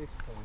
this point.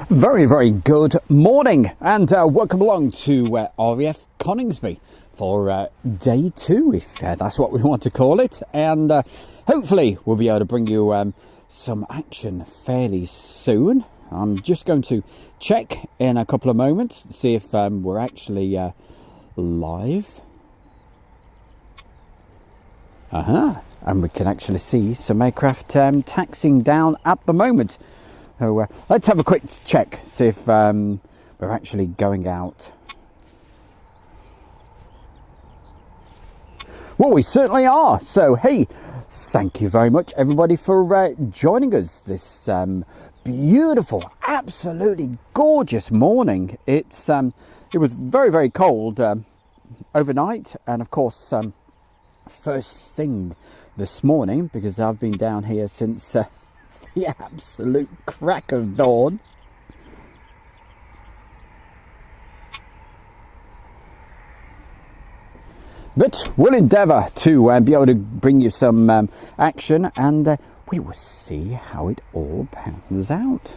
Very, very good morning, and welcome along to RAF Coningsby for day 2, if that's what we want to call it. And hopefully we'll be able to bring you some action fairly soon. I'm just going to check in a couple of moments to see if we're actually live. And we can actually see some aircraft taxiing down at the moment. So let's have a quick check, see if we're actually going out. Well, we certainly are. So, hey, thank you very much, everybody, for joining us this beautiful, absolutely gorgeous morning. It was very, very cold overnight, and of course, first thing this morning, because I've been down here since the absolute crack of dawn. But we'll endeavour to be able to bring you some action, and we will see how it all pans out.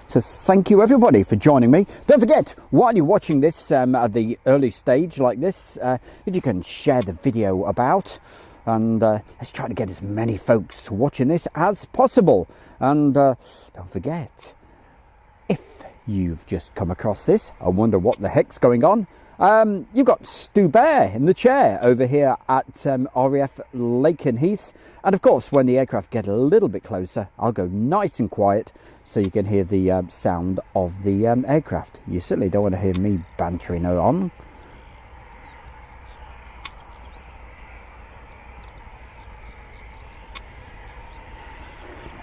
So thank you everybody for joining me. Don't forget, while you're watching this at the early stage like this, if you can share the video about, and let's try to get as many folks watching this as possible. And don't forget, if you've just come across this, I wonder what the heck's going on. You've got Stu Bear in the chair over here at RAF Lakenheath. And of course, when the aircraft get a little bit closer, I'll go nice and quiet so you can hear the sound of the aircraft. You certainly don't want to hear me bantering on.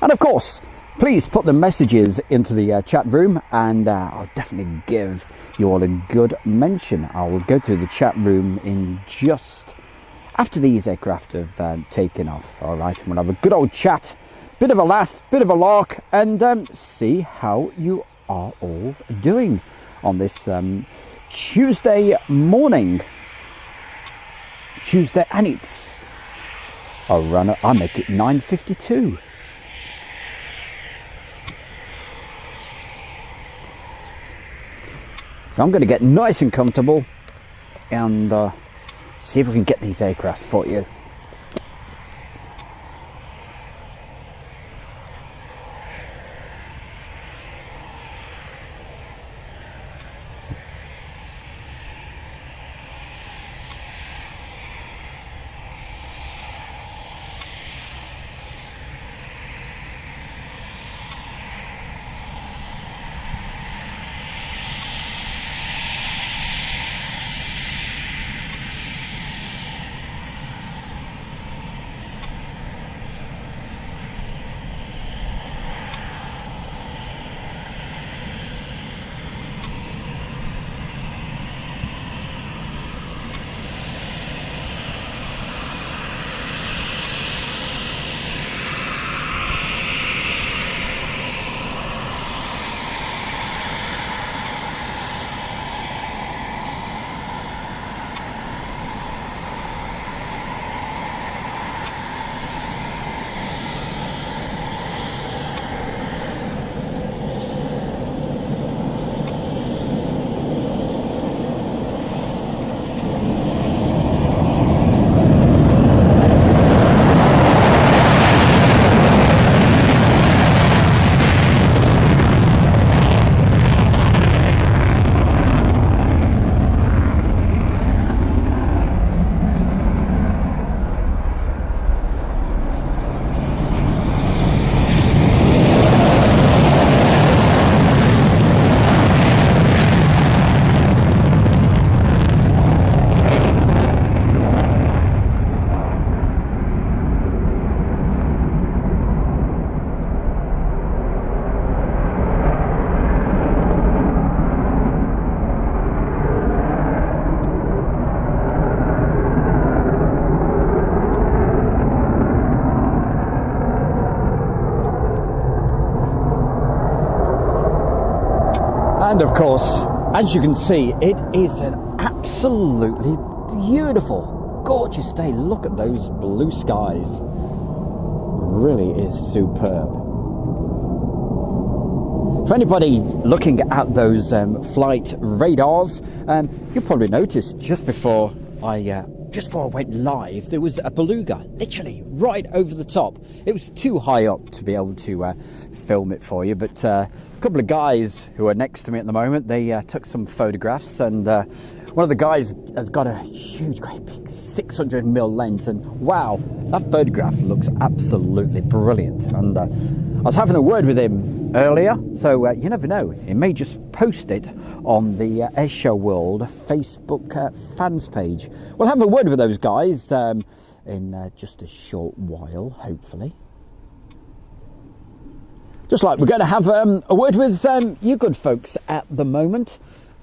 And of course, please put the messages into the chat room, and I'll definitely give you all a good mention. I'll go to the chat room in just after these aircraft have taken off. All right, we'll have a good old chat, bit of a laugh, bit of a lark, and see how you are all doing on this Tuesday morning. Tuesday, and it's a runner. I make it 9:52. So I'm going to get nice and comfortable and see if we can get these aircraft for you. And of course, as you can see, it is an absolutely beautiful, gorgeous day. Look at those blue skies. Really is superb. For anybody looking at those flight radars, you'll probably notice just before I went live, there was a beluga literally right over the top. It was too high up to be able to film it for you, but a couple of guys who are next to me at the moment, they took some photographs, and one of the guys has got a huge, great big 600mm lens, and wow, that photograph looks absolutely brilliant. And I was having a word with him earlier, so you never know, he may just post it on the Airshow World Facebook fans page. We'll have a word with those guys in just a short while, hopefully. Just like we're going to have a word with you good folks at the moment.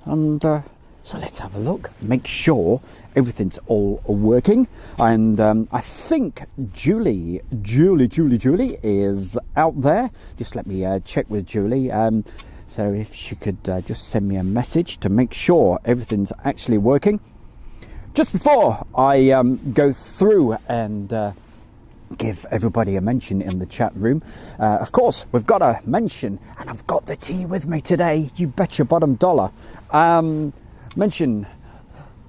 And so let's have a look, make sure everything's all working. And I think Julie is out there. Just let me check with Julie. So if she could just send me a message to make sure everything's actually working. Just before I go through and give everybody a mention in the chat room, of course we've got a mention, and I've got the tea with me today, you bet your bottom dollar. Mention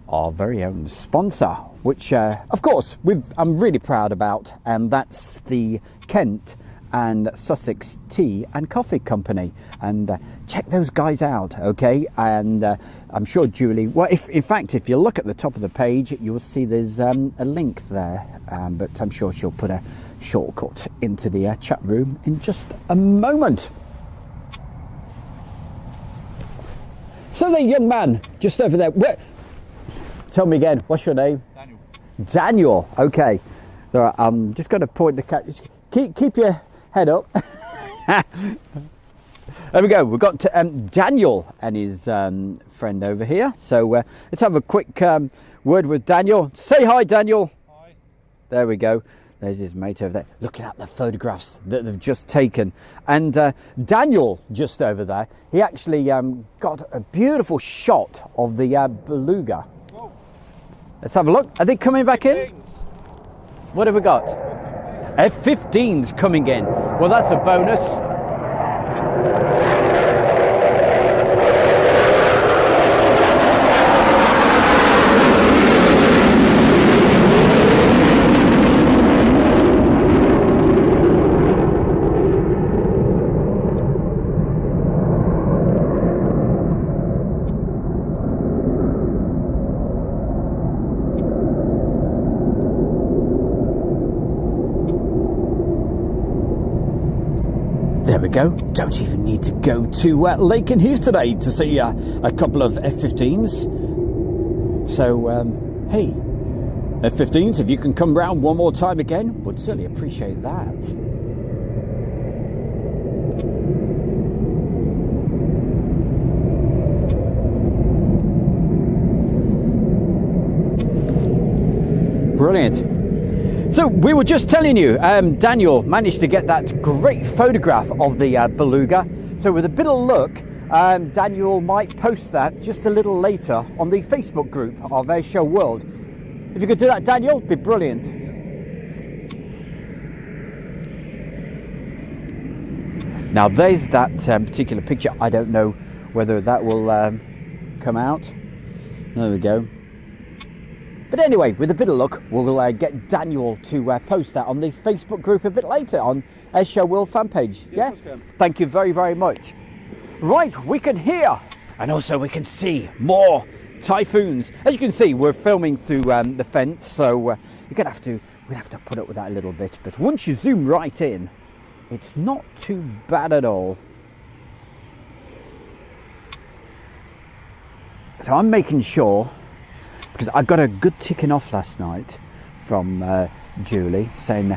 our very own sponsor, which of course I'm really proud about, and that's the Kent and Sussex Tea and Coffee Company. And check those guys out, okay? And I'm sure Julie, well, in fact if you look at the top of the page, you'll see there's a link there, but I'm sure she'll put a shortcut into the chat room in just a moment. So the young man just over there, tell me again, what's your name? Daniel. Daniel, okay. So I'm just going to point the cat. Keep your head up. There we go. We've got Daniel and his friend over here. So let's have a quick word with Daniel. Say hi, Daniel. Hi. There we go. There's his mate over there, looking at the photographs that they've just taken. And Daniel, just over there, he actually got a beautiful shot of the beluga. Whoa. Let's have a look. Are they coming back in? What have we got? F-15's coming in. Well, that's a bonus. There we go. Don't even need to go to Lake and Hughes today to see a couple of F-15s. So, hey, F-15s, if you can come round one more time again, would certainly appreciate that. Brilliant. So we were just telling you, Daniel managed to get that great photograph of the beluga. So with a bit of luck, Daniel might post that just a little later on the Facebook group of Airshow World. If you could do that, Daniel, it'd be brilliant. Now there's that particular picture. I don't know whether that will come out. There we go. But anyway, with a bit of luck, we'll get Daniel to post that on the Facebook group a bit later on Airshow World fan page. Yes, Yeah? Thank you very, very much. Right, we can hear and also we can see more typhoons. As you can see, we're filming through the fence, so we're gonna have to put up with that a little bit. But once you zoom right in, it's not too bad at all. So I'm making sure, because I got a good ticking off last night from Julie saying,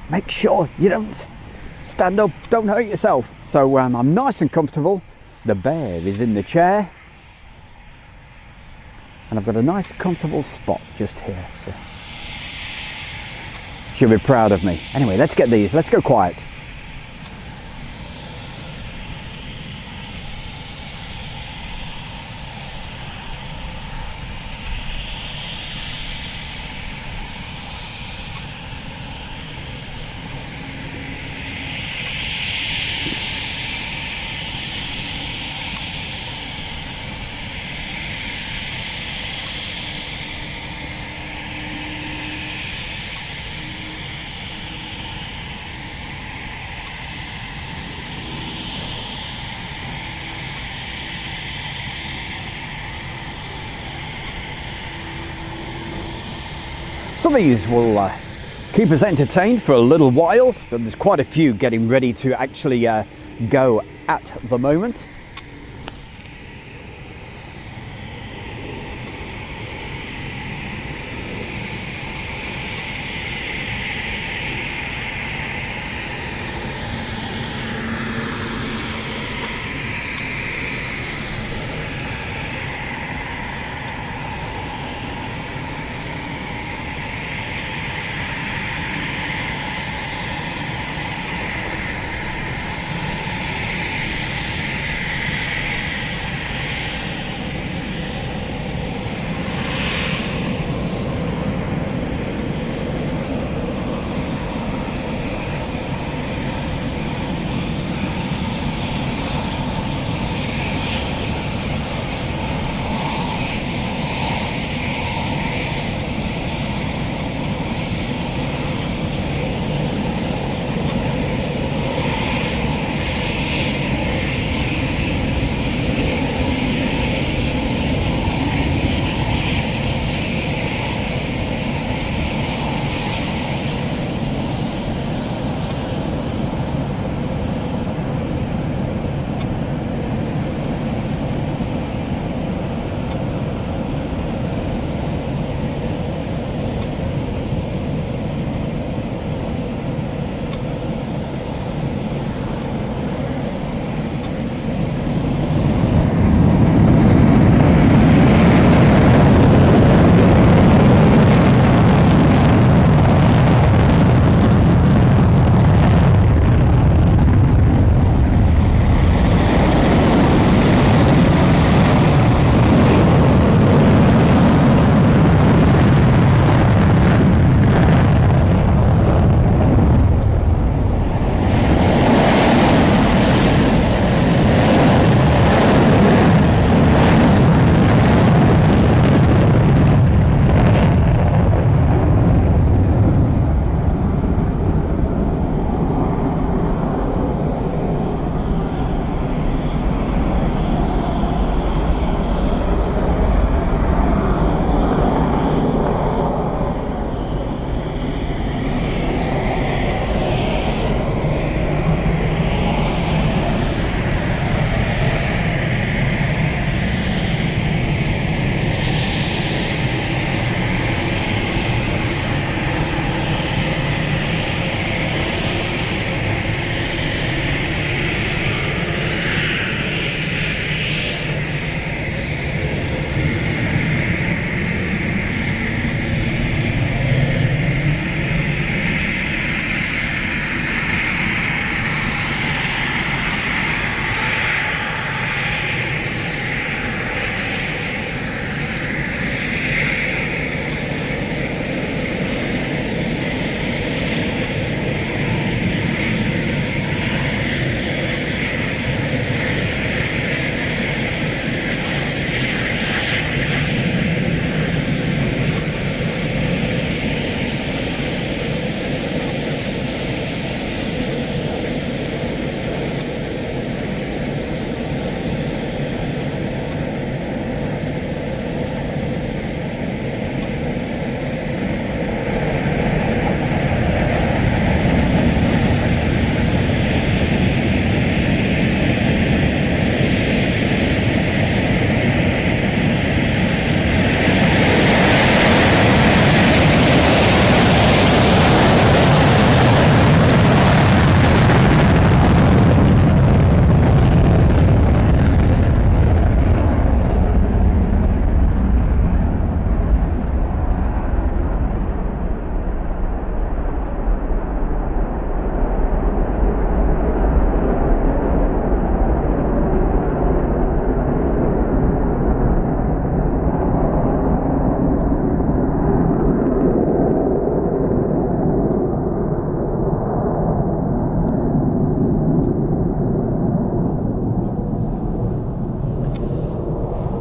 make sure you don't stand up, don't hurt yourself. So I'm nice and comfortable. The bear is in the chair, and I've got a nice comfortable spot just here. So she'll be proud of me. Anyway, let's get these. Let's go quiet. So these will keep us entertained for a little while. So there's quite a few getting ready to actually go at the moment.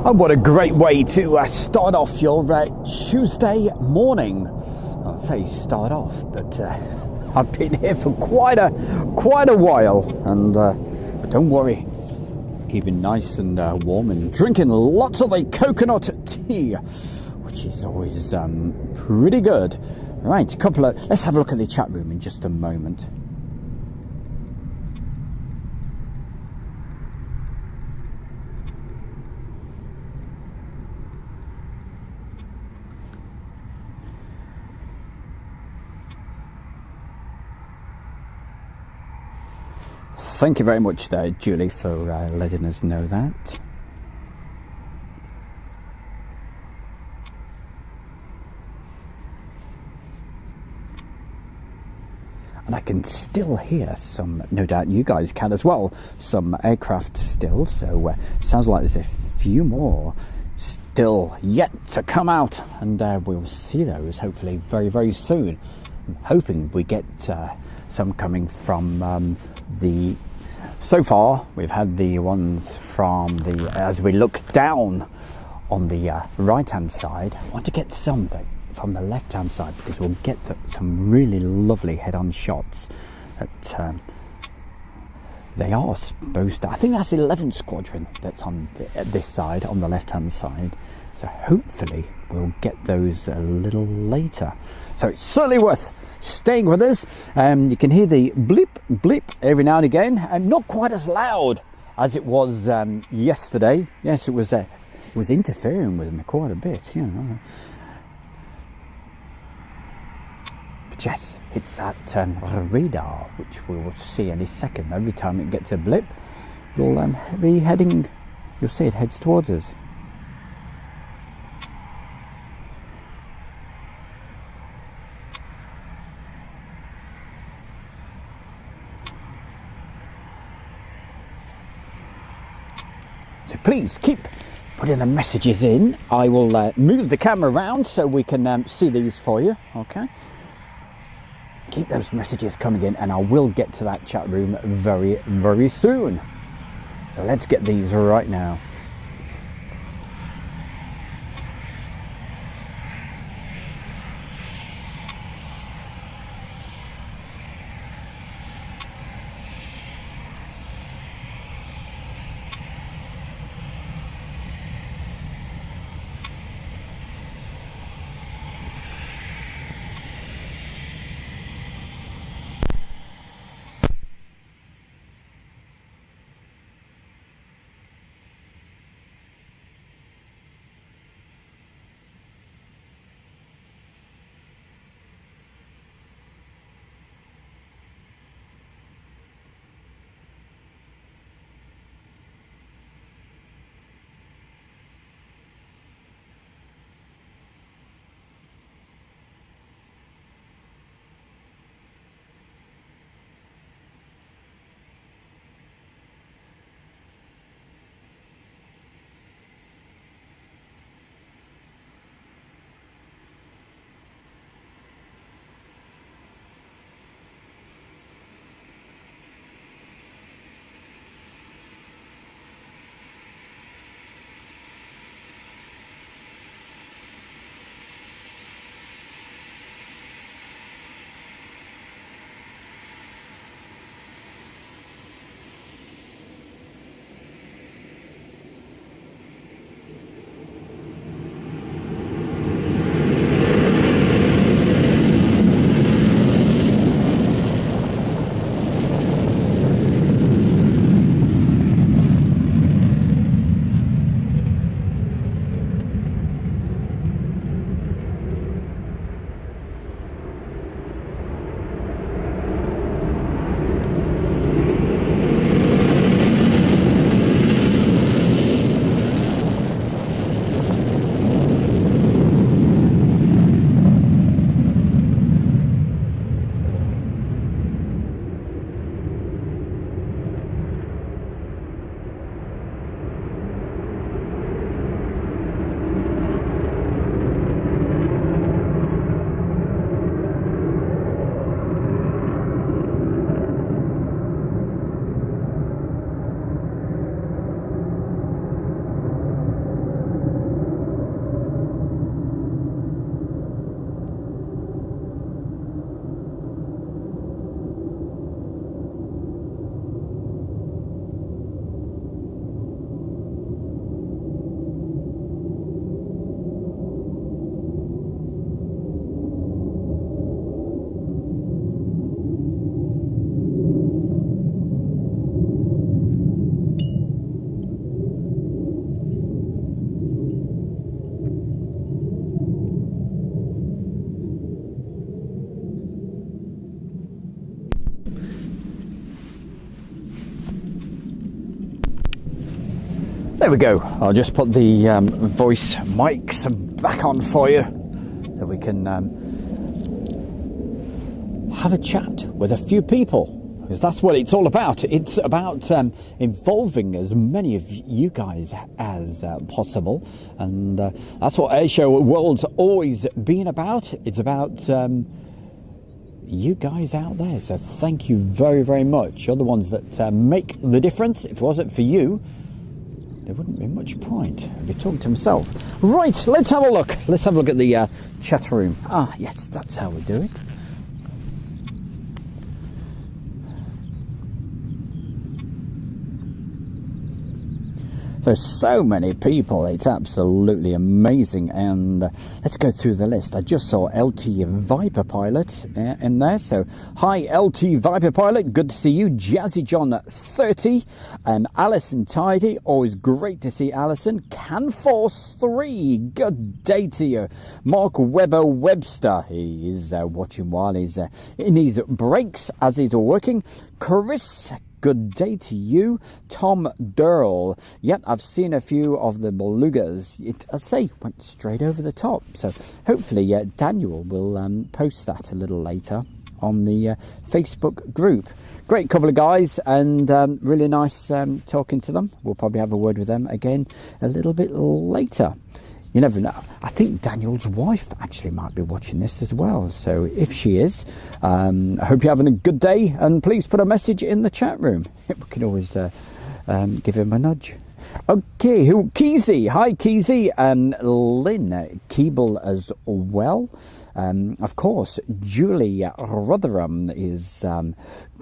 And what a great way to start off your Tuesday morning. I'll say start off, but I've been here for quite a while, and but don't worry, keeping nice and warm and drinking lots of the coconut tea, which She's always pretty good. Right, let's have a look at the chat room in just a moment. Thank you very much there, Julie, for letting us know that. And I can still hear some, no doubt you guys can as well, some aircraft still, so sounds like there's a few more still yet to come out, and we'll see those hopefully very, very soon. I'm hoping we get some coming from so far we've had the ones from as we look down on the right hand side. I want to get some from the left hand side, because we'll get some really lovely head on shots that they are supposed to, I think that's 11th Squadron that's on this side, on the left hand side, so hopefully we'll get those a little later. So it's certainly worth staying with us. You can hear the bleep bleep every now and again, and not quite as loud as it was yesterday. Yes, it was interfering with me quite a bit, you know. But yes, it's that radar, which we will see any second. Every time it gets a blip, it'll be heading, you'll see it heads towards us. So please keep putting the messages in. I will move the camera around so we can see these for you. Okay. Keep those messages coming in, and I will get to that chat room very, very soon. So let's get these right now. There we go. I'll just put the voice mics back on for you so we can have a chat with a few people, because that's what it's all about. It's about involving as many of you guys as possible, and that's what Airshow World's always been about. It's about you guys out there, so thank you very, very much. You're the ones that make the difference. If it wasn't for you, there wouldn't be much point. I'd be talking to myself. Right, let's have a look. Let's have a look at the chat room. Ah, yes, that's how we do it. There's so many people, it's absolutely amazing, and let's go through the list. I just saw LT Viper Pilot in there, so hi LT Viper Pilot, good to see you. Jazzy John 30, Alison Tidy, always great to see Alison. Canforce 3, good day to you. Mark Webber Webster, he is watching while he's in his breaks as he's working. Chris, good day to you. Tom Durrell. Yep, I've seen a few of the belugas. It, I say, went straight over the top. So hopefully Daniel will post that a little later on the Facebook group. Great couple of guys, and really nice talking to them. We'll probably have a word with them again a little bit later. You never know. I think Daniel's wife actually might be watching this as well. So if she is, I hope you're having a good day. And please put a message in the chat room. We can always give him a nudge. Okay, Keezy. Hi, Keezy. Lynn Keeble as well. Of course, Julie Rotherham is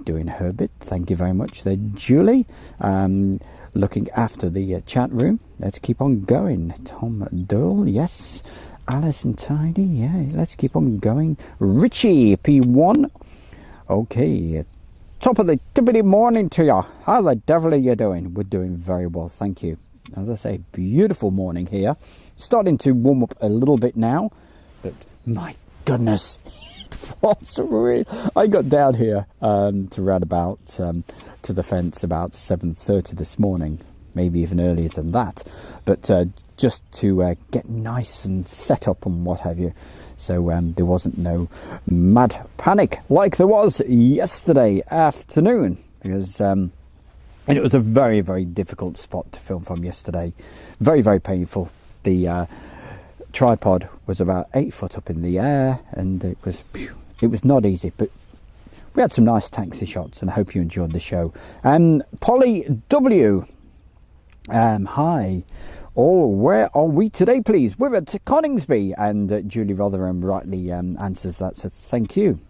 doing her bit. Thank you very much there, Julie. Looking after the chat room. Let's keep on going. Tom Dole, yes. Alison Tidy, yeah. Let's keep on going. Richie P1. Okay. Top of the tippity morning to you. How the devil are you doing? We're doing very well, thank you. As I say, beautiful morning here. Starting to warm up a little bit now, but my goodness. I got down here to round about to the fence about 7:30 this morning, maybe even earlier than that, but just to get nice and set up and what have you, so there wasn't no mad panic like there was yesterday afternoon, because and it was a very, very difficult spot to film from yesterday. Very, very painful. The tripod was about 8 foot up in the air, and it was not easy, but we had some nice taxi shots, and I hope you enjoyed the show. Polly W, hi all, where are we today please? We're at Coningsby, and Julie Rotherham rightly answers that, so thank you.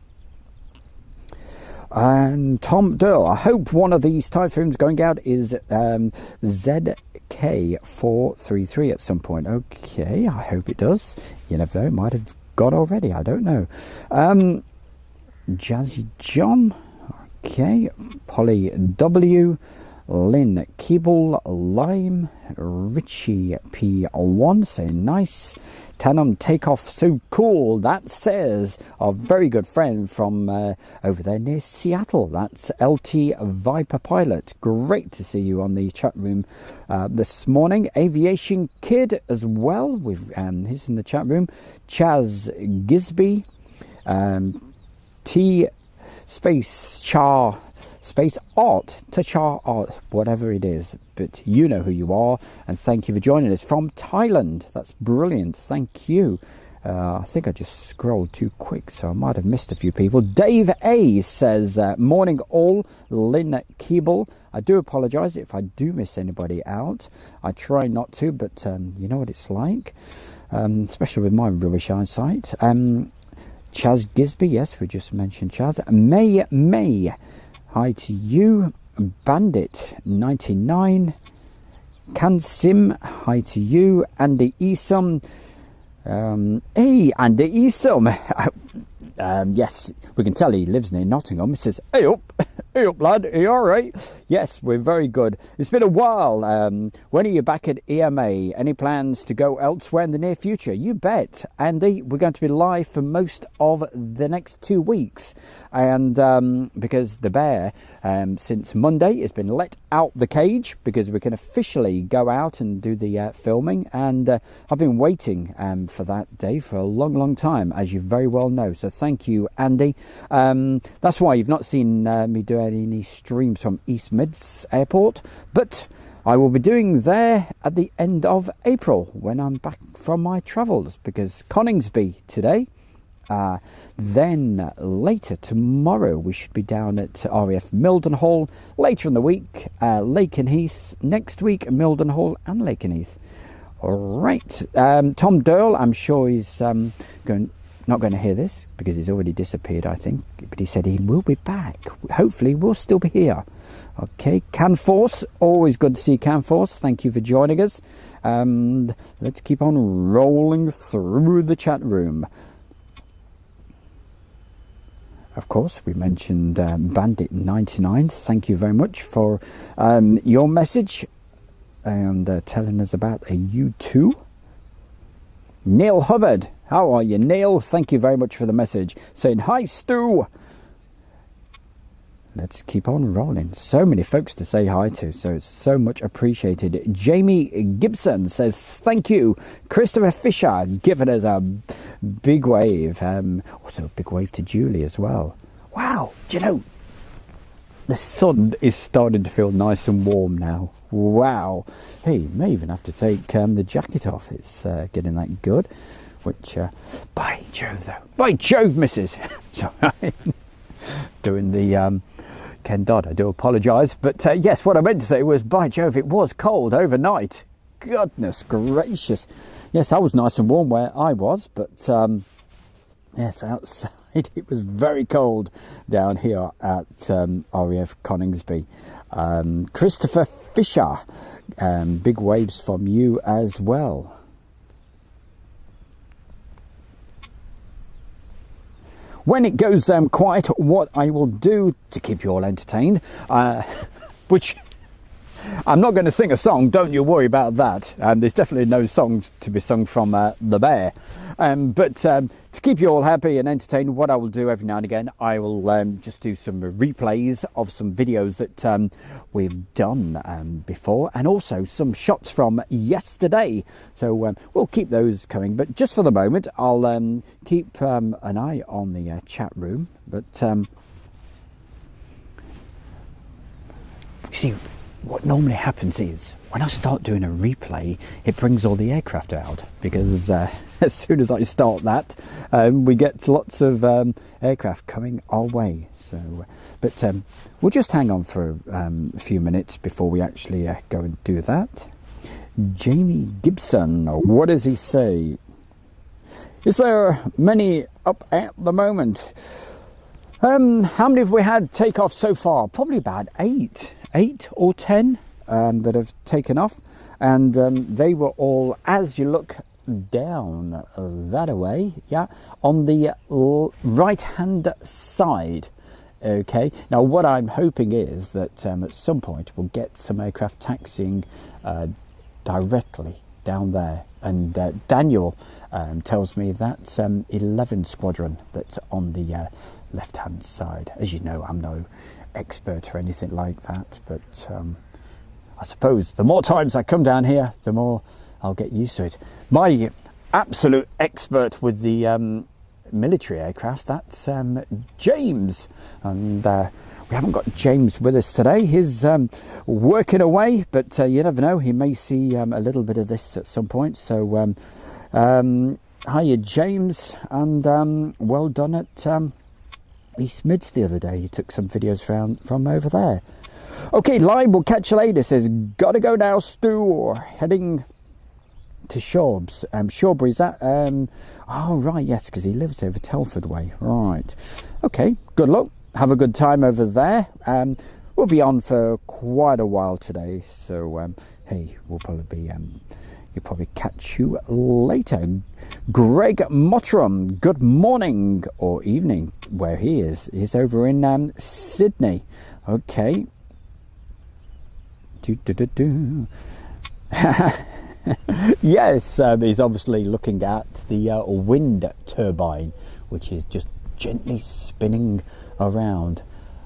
And Tom Durrell, I hope one of these typhoons going out is ZK433 at some point. Okay, I hope it does. You never know, it might have got already, I don't know. Jazzy John, okay. Polly W, Lynn Keeble, Lime, Richie P1, saying nice. Tanum Takeoff, so cool. That says our very good friend from over there near Seattle. That's LT Viper Pilot. Great to see you on the chat room this morning. Aviation Kid as well. He's in the chat room. Chaz Gisby, T Space Char Space Art, Tachar Art, whatever it is, but you know who you are, and thank you for joining us from Thailand. That's brilliant, thank you. I think I just scrolled too quick, so I might have missed a few people. Dave A says, morning all, Lynn Keeble. I do apologise if I do miss anybody out. I try not to, but you know what it's like, especially with my rubbish eyesight. Chaz Gisby, yes, we just mentioned Chaz. May, hi to you. Bandit 99, Kansim, hi to you. Andy Esom, hey Andy Esom, yes, we can tell he lives near Nottingham. He says, hey up, Hey up, lad, are you alright? Yes, we're very good. It's been a while. When are you back at EMA? Any plans to go elsewhere in the near future? You bet, Andy. We're going to be live for most of the next 2 weeks. And because the bear, since Monday, has been let out the cage, because we can officially go out and do the filming. And I've been waiting for that day for a long, long time, as you very well know. So thank you, Andy. That's why you've not seen me do any streams from East Mids Airport, but I will be doing there at the end of April when I'm back from my travels, because Coningsby today, then later tomorrow we should be down at RAF Mildenhall, later in the week Lakenheath, next week Mildenhall and Lakenheath. All right, Tom Doyle, I'm sure he's not going to hear this because he's already disappeared, I think, but he said he will be back. Hopefully we'll still be here. Okay, Canforce, always good to see Canforce. Thank you for joining us. Let's keep on rolling through the chat room. Of course, we mentioned Bandit99. Thank you very much for your message and telling us about a U2. Neil Hubbard, how are you, Neil? Thank you very much for the message. Saying hi, Stu. Let's keep on rolling. So many folks to say hi to, so it's so much appreciated. Jamie Gibson says thank you. Christopher Fisher giving us a big wave. Also a big wave to Julie as well. Wow, do you know, the sun is starting to feel nice and warm now. Wow. Hey, you may even have to take the jacket off. It's getting that good. Which, by Jove, though. By Jove, missus. Sorry. Doing the Ken Dodd. I do apologise. But, yes, what I meant to say was, by Jove, it was cold overnight. Goodness gracious. Yes, I was nice and warm where I was. But, yes, outside it was very cold down here at RAF Coningsby. Christopher Fisher, big waves from you as well. When it goes quiet, what I will do to keep you all entertained, which I'm not going to sing a song, don't you worry about that. There's definitely no songs to be sung from The Bear. But to keep you all happy and entertained, what I will do every now and again, I will just do some replays of some videos that we've done before, and also some shots from yesterday. So we'll keep those coming. But just for the moment, I'll keep an eye on the chat room. But you see, what normally happens is when I start doing a replay, it brings all the aircraft out, because as soon as I start that, we get lots of aircraft coming our way. So, but we'll just hang on for a few minutes before we actually go and do that. Jamie Gibson, what does he say? Is there many up at the moment? How many have we had take off so far? Probably about 8 or 10 that have taken off, and they were all, as you look down that way, yeah, on the right hand side. Okay, now what I'm hoping is that at some point we'll get some aircraft taxiing directly down there, and Daniel tells me that's 11 Squadron that's on the left hand side. As you know, I'm no expert or anything like that, but I suppose the more times I come down here, the more I'll get used to it. My absolute expert with the military aircraft, that's James, and we haven't got James with us today. He's working away, but you never know, he may see a little bit of this at some point. So hiya James, and well done at East Mids the other day. You took some videos from over there. Okay, Lime, we'll catch you later. Says, gotta go now, Stu. Heading to Shorbs. Shawbury's that? Oh, right, yes, because he lives over Telford way. Right. Okay, good luck. Have a good time over there. We'll be on for quite a while today. So, hey, we'll probably be... You'll probably catch you later. Greg Mottram, good morning or evening where he is. He's over in Sydney. Okay. Do. Yes, he's obviously looking at the wind turbine, which is just gently spinning around.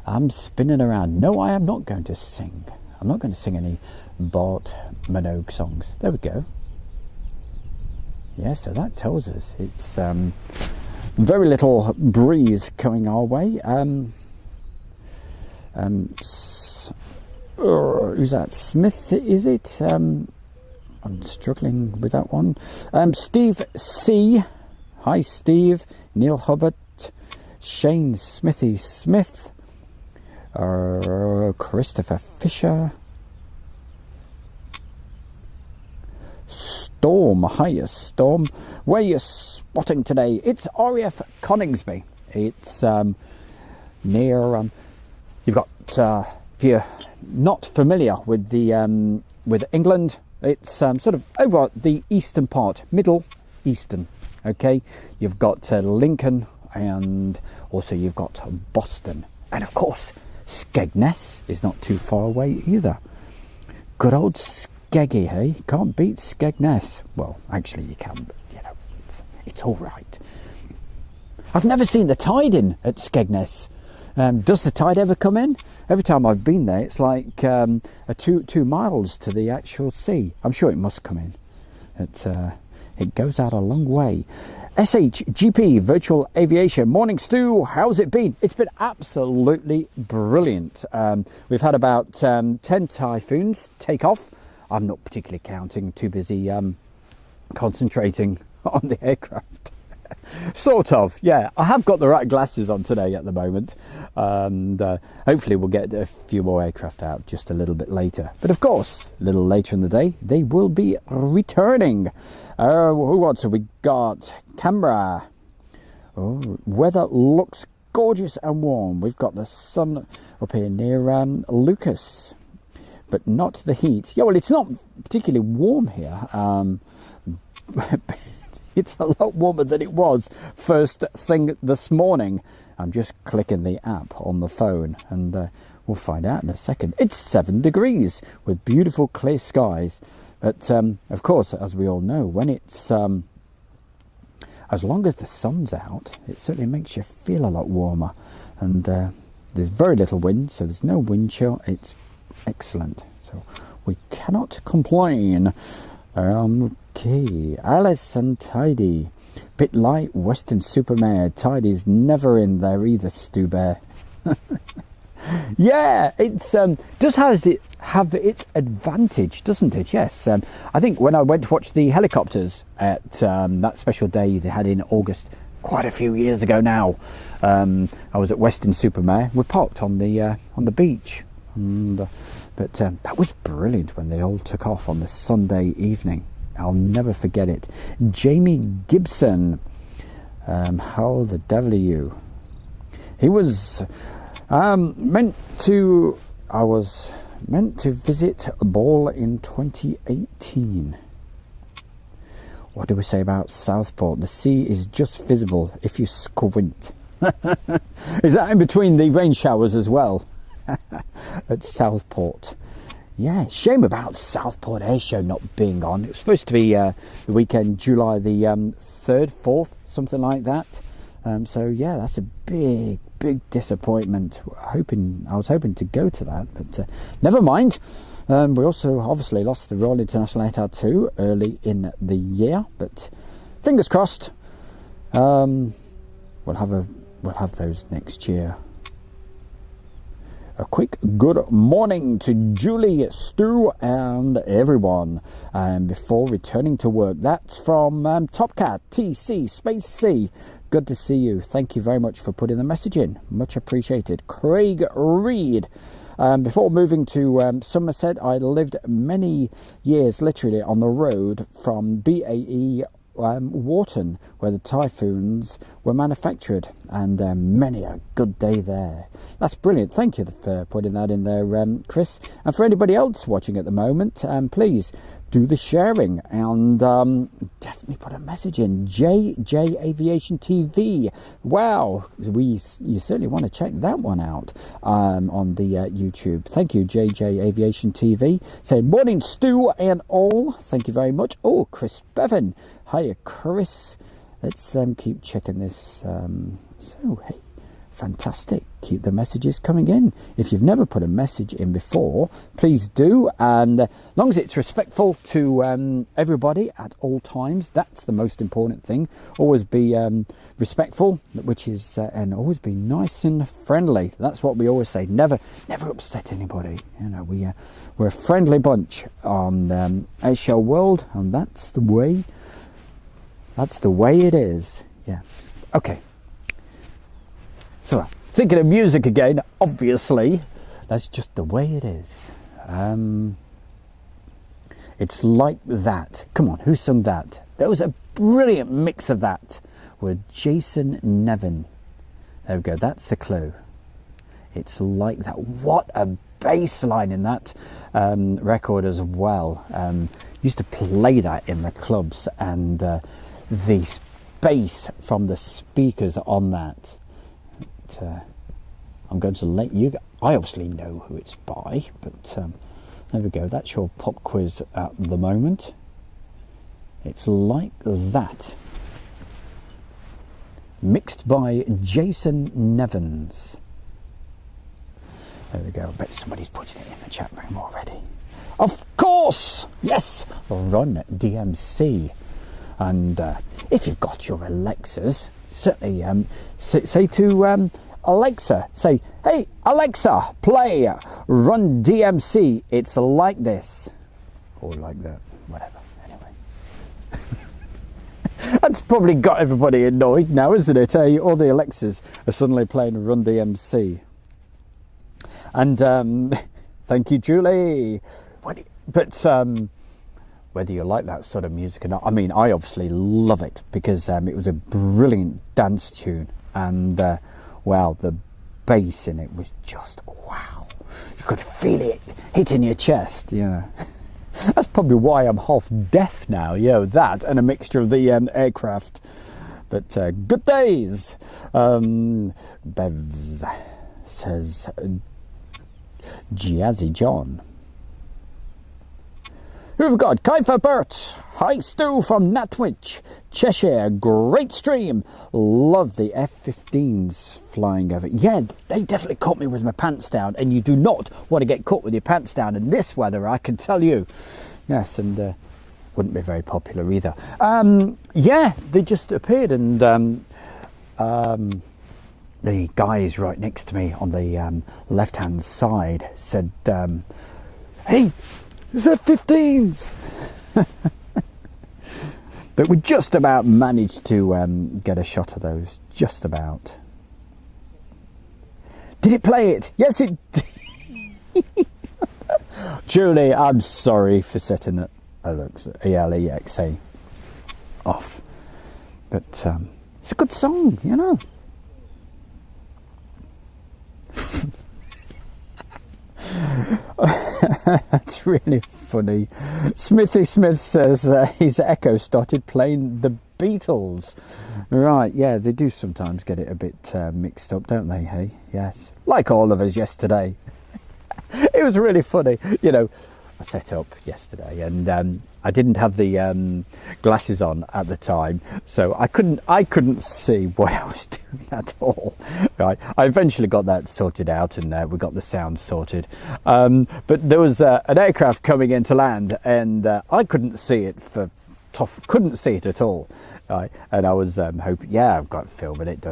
I'm spinning around. No, I am not going to sing. I'm not going to sing any Bart Minogue songs. There we go. Yeah, so that tells us it's very little breeze coming our way. Who's that? Smith, is it? I'm struggling with that one. Steve C. Hi, Steve. Neil Hubbard. Shane Smithy Smith. Christopher Fisher. Storm. Hiya, Storm. Where are you spotting today? It's RAF Coningsby. It's near. You've got. If you're not familiar with the with England, it's sort of over the eastern part, middle eastern. Okay, you've got Lincoln, and also you've got Boston, and of course Skegness is not too far away either. Good old Skeggy, hey? Can't beat Skegness. Well, actually you can, but you know, it's all right. I've never seen the tide in at Skegness. Does the tide ever come in? Every time I've been there, it's like 2 miles to the actual sea. I'm sure it must come in. It goes out a long way. SHGP Virtual Aviation. Morning, Stu. How's it been? It's been absolutely brilliant. We've had about 10 typhoons take off. I'm not particularly counting. Too busy concentrating on the aircraft. Sort of, yeah. I have got the right glasses on today at the moment, and hopefully we'll get a few more aircraft out just a little bit later. But of course, a little later in the day, they will be returning. Who else have we got? Canberra. Oh, weather looks gorgeous and warm. We've got the sun up here near Lucas, but not the heat. Yeah, well, it's not particularly warm here. It's a lot warmer than it was first thing this morning. I'm just clicking the app on the phone, and we'll find out in a second. It's 7 degrees with beautiful clear skies. But of course, as we all know, when it's as long as the sun's out, it certainly makes you feel a lot warmer. And there's very little wind, so there's no wind chill. It's excellent. So we cannot complain. Okay, Alice and Tidy. Bit light, Western Supermare. Tidy's never in there either, Stu Bear. Yeah, it's does have its advantage, doesn't it? Yes. I think when I went to watch the helicopters at that special day they had in August, quite a few years ago now, I was at Western Supermare. We parked on the beach, and but that was brilliant when they all took off on the Sunday evening. I'll never forget it. Jamie Gibson, how the devil are you? He was I was meant to visit a ball in 2018. What do we say about Southport? The sea is just visible if you squint. Is that in between the rain showers as well? At Southport. Yeah, shame about Southport Air Show not being on. It was supposed to be the weekend, July the 3rd, 4th, something like that. So yeah, that's a big disappointment. I was hoping to go to that, but never mind. We also obviously lost the Royal International ATAR 2 early in the year, but fingers crossed. We'll have those next year. A quick good morning to Julie, Stu, and everyone. Before returning to work, that's from Topcat TC Space C. Good to see you. Thank you very much for putting the message in. Much appreciated. Craig Reed. Before moving to Somerset, I lived many years literally on the road from BAE Wharton, where the typhoons were manufactured, and many a good day there. That's brilliant. Thank you for putting that in there, Chris. And for anybody else watching at the moment, please do the sharing, and definitely put a message in. JJ Aviation TV. Wow, you certainly want to check that one out on the YouTube. Thank you, JJ Aviation TV. Say morning, Stu and all. Thank you very much. Oh, Chris Bevan. Hiya, Chris. Let's keep checking this. So, hey, fantastic. Keep the messages coming in. If you've never put a message in before, please do. And as long as it's respectful to everybody at all times, that's the most important thing. Always be respectful, which is, and always be nice and friendly. That's what we always say. Never upset anybody. You know, we're a friendly bunch on Airshow World, and that's the way. That's the way it is. Yeah. Okay. So, thinking of music again, obviously. That's just the way it is. It's like that. Come on, who sung that? There was a brilliant mix of that with Jason Nevin. There we go, that's the clue. It's like that. What a bass line in that record as well. Used to play that in the clubs, and the bass from the speakers on that. I'm going to let you. I obviously know who it's by, but there we go. That's your pop quiz at the moment. It's like that. Mixed by Jason Nevins. There we go. I bet somebody's putting it in the chat room already. Of course! Yes! Run DMC. And if you've got your Alexas, certainly say to Alexa, say, hey, Alexa, play Run DMC. It's like this. Or like that. Whatever. Anyway. That's probably got everybody annoyed now, isn't it? All the Alexas are suddenly playing Run DMC. And thank you, Julie. But whether you like that sort of music or not, I mean, I obviously love it because it was a brilliant dance tune, and well, the bass in it was just wow. You could feel it hitting your chest, you know. That's probably why I'm half deaf now, you know, that and a mixture of the aircraft. But good days. Bevs says Jazzy John. Who have we got? Kaifa Bert. Hi, Stu from Natwich, Cheshire. Great stream. Love the F-15s flying over. Yeah, they definitely caught me with my pants down, and you do not want to get caught with your pants down in this weather, I can tell you. Yes, and wouldn't be very popular either. Yeah, they just appeared, and the guys right next to me on the left-hand side said, hey, it's F-15s. But we just about managed to get a shot of those. Just about. Did it play it? Yes, it did. Julie, I'm sorry for setting it Alexa off. But it's a good song, you know. That's really funny. Smithy Smith says his Echo started playing the Beatles. Right, yeah, they do sometimes get it a bit mixed up, don't they, hey? Yes. Like all of us yesterday. It was really funny. You know, I set up yesterday and I didn't have the glasses on at the time, so I couldn't see what I was doing at all. Right, I eventually got that sorted out, and we got the sound sorted. But there was an aircraft coming in to land, and I couldn't see it couldn't see it at all. Right, and I was hoping, yeah, I've got film in it.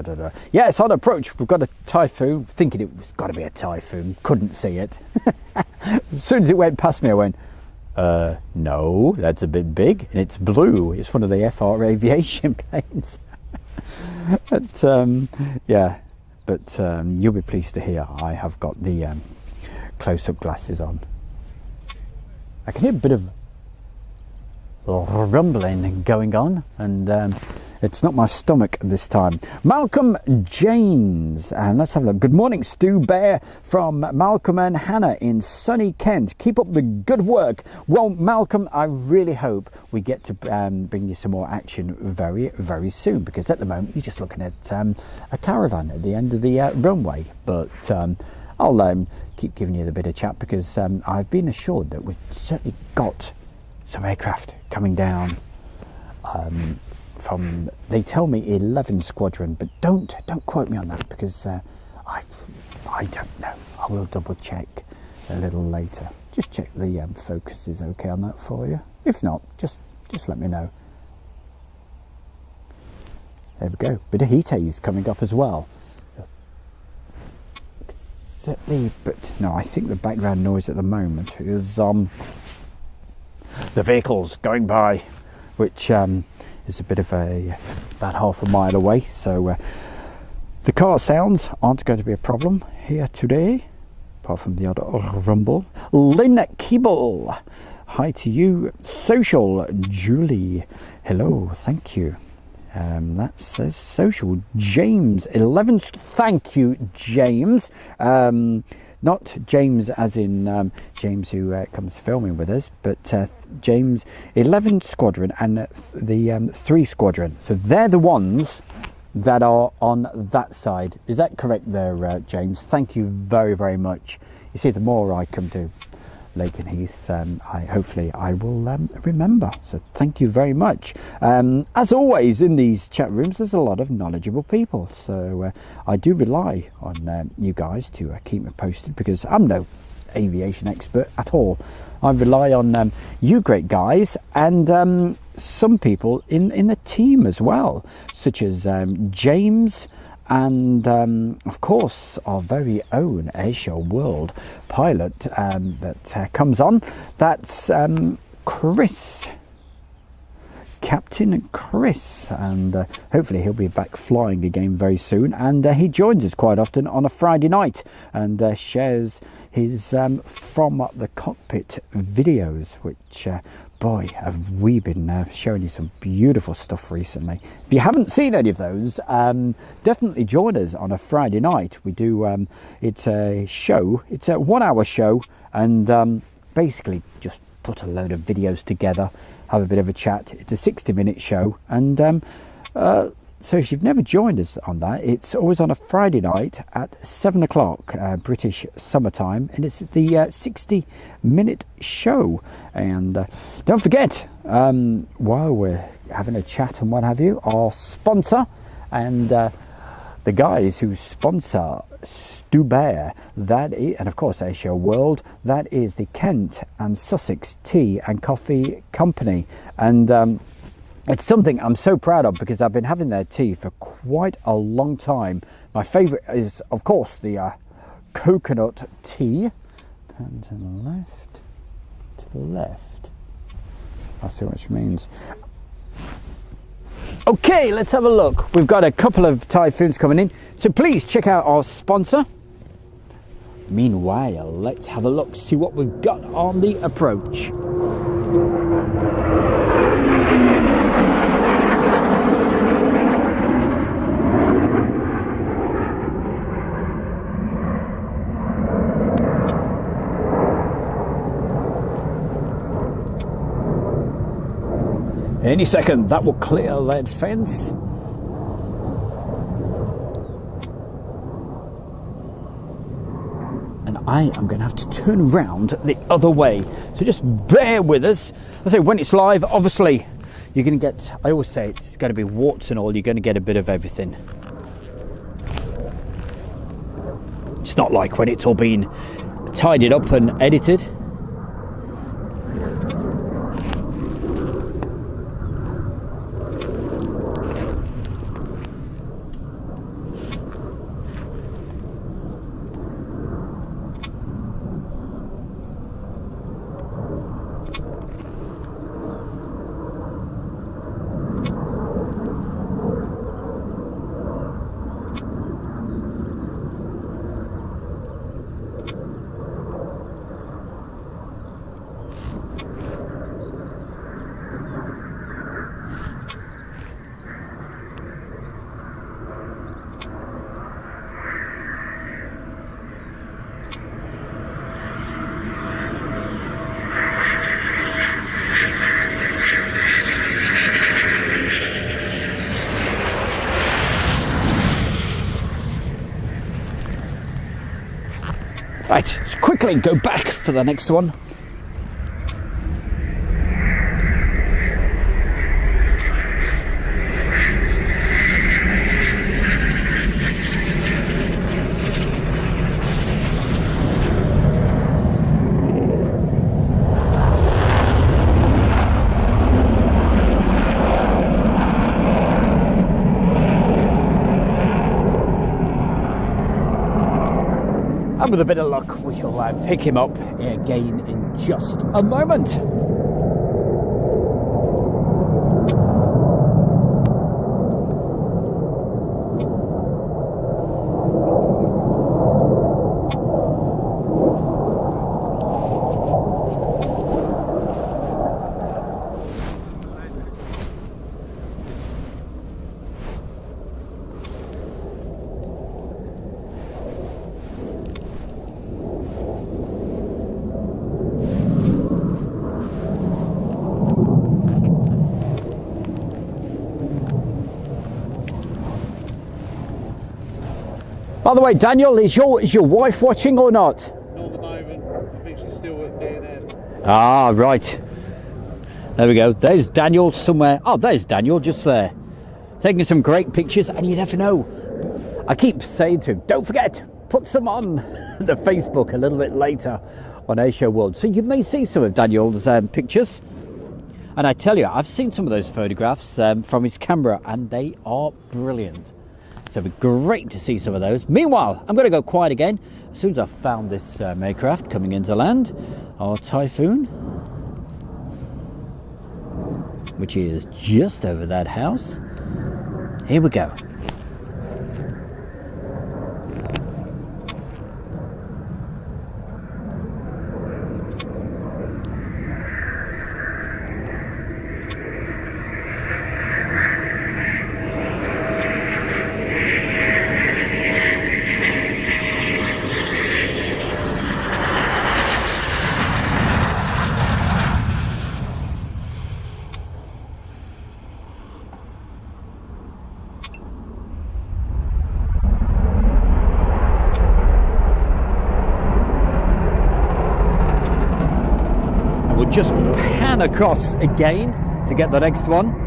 Yeah, it's on approach. We've got a typhoon. Thinking it was got to be a typhoon. Couldn't see it. As soon as it went past me, I went, no, that's a bit big, and it's blue. It's one of the FR aviation planes. But yeah, but you'll be pleased to hear I have got the close-up glasses on. I can hear a bit of rumbling going on, and it's not my stomach this time. Malcolm James, and let's have a look. Good morning, Stu Bear, from Malcolm and Hannah in sunny Kent. Keep up the good work. Well, Malcolm, I really hope we get to bring you some more action very, very soon, because at the moment you're just looking at a caravan at the end of the runway. But I'll keep giving you the bit of chat, because I've been assured that we've certainly got some aircraft coming down from, they tell me 11 Squadron, but don't quote me on that, because I don't know. I will double check a little later. Just check the focus is okay on that for you. If not, just let me know. There we go. Bit of heat haze coming up as well. Certainly, but no, I think the background noise at the moment is the vehicles going by, which is a bit of about half a mile away, so the car sounds aren't going to be a problem here today, apart from the odd rumble. Lynn Keeble, hi to you. Social Julie, hello, thank you. That says social. James 11, thank you, James. Not James as in James who comes filming with us, but James 11 Squadron and the 3 Squadron. So they're the ones that are on that side. Is that correct there, James? Thank you very, very much. You see, the more I come to Lake and Heath, hopefully I will remember. So thank you very much. As always in these chat rooms, there's a lot of knowledgeable people, so I do rely on you guys to keep me posted, because I'm no aviation expert at all. I rely on you great guys, and some people in the team as well, such as James, and of course our very own Airshow World pilot that comes on. That's Chris, Captain Chris, and hopefully he'll be back flying again very soon, and he joins us quite often on a Friday night and shares his from the cockpit videos, which boy, have we been showing you some beautiful stuff recently. If you haven't seen any of those, definitely join us on a Friday night. We do, it's a show, it's a 1 hour show, and basically just put a load of videos together, have a bit of a chat. It's a 60-minute show, and so if you've never joined us on that, it's always on a Friday night at 7 o'clock British summertime, and it's the 60-minute show. And don't forget, while we're having a chat and what have you, our sponsor and the guys who sponsor Stu Bear, that is, and of course Airshow World, that is the Kent and Sussex Tea and Coffee Company. And it's something I'm so proud of, because I've been having their tea for quite a long time. My favourite is, of course, the coconut tea. And to the left, to the left. I'll see what she means. Okay, let's have a look. We've got a couple of typhoons coming in, so please check out our sponsor. Meanwhile, let's have a look, see what we've got on the approach. Any second, that will clear that fence. And I am going to have to turn round the other way. So just bear with us. I say when it's live, obviously, you're going to get, I always say it's going to be warts and all, you're going to get a bit of everything. It's not like when it's all been tidied up and edited. quickly go back for the next one. And with a bit of luck, we shall pick him up again in just a moment. By the way, Daniel, is your wife watching or not? Not at the moment. I think she's still at B&M. Ah, right. There we go. There's Daniel somewhere. Oh, there's Daniel just there. Taking some great pictures, and you never know. I keep saying to him, don't forget, put some on the Facebook a little bit later on Airshow World. So you may see some of Daniel's pictures. And I tell you, I've seen some of those photographs from his camera, and they are brilliant. So it'd be great to see some of those. Meanwhile, I'm going to go quiet again as soon as I've found this aircraft coming into land, our Typhoon, which is just over that house. Here we go. Just pan across again to get the next one.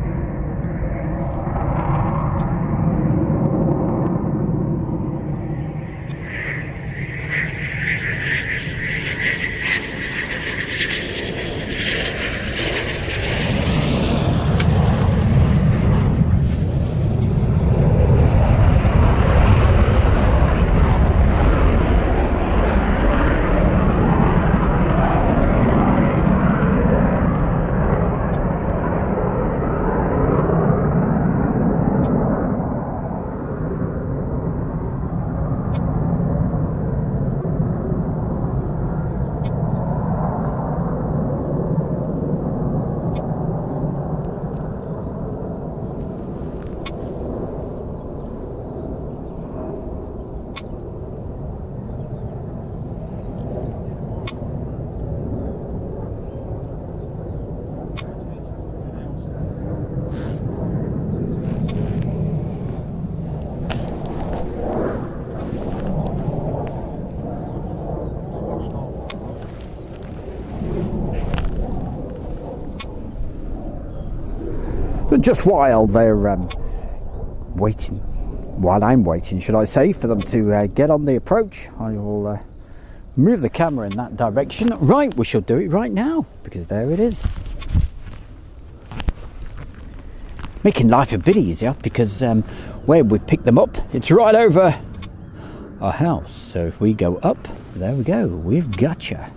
But just while they're waiting, while I'm waiting, should I say, for them to get on the approach, I will move the camera in that direction. Right, we shall do it right now, because there it is. Making life a bit easier, because where we pick them up, it's right over our house. So if we go up, there we go, we've gotcha.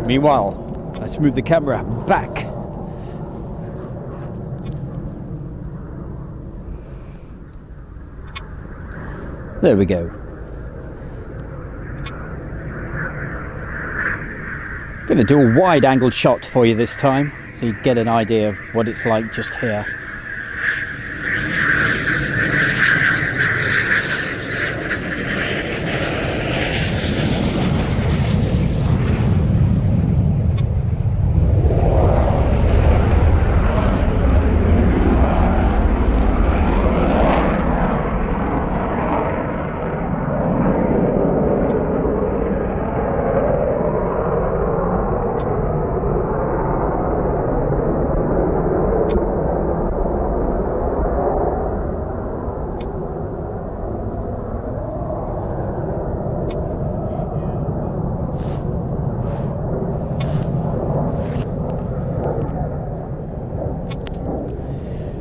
Meanwhile, let's move the camera back. There we go. Going to do a wide angled shot for you this time, so you get an idea of what it's like just here.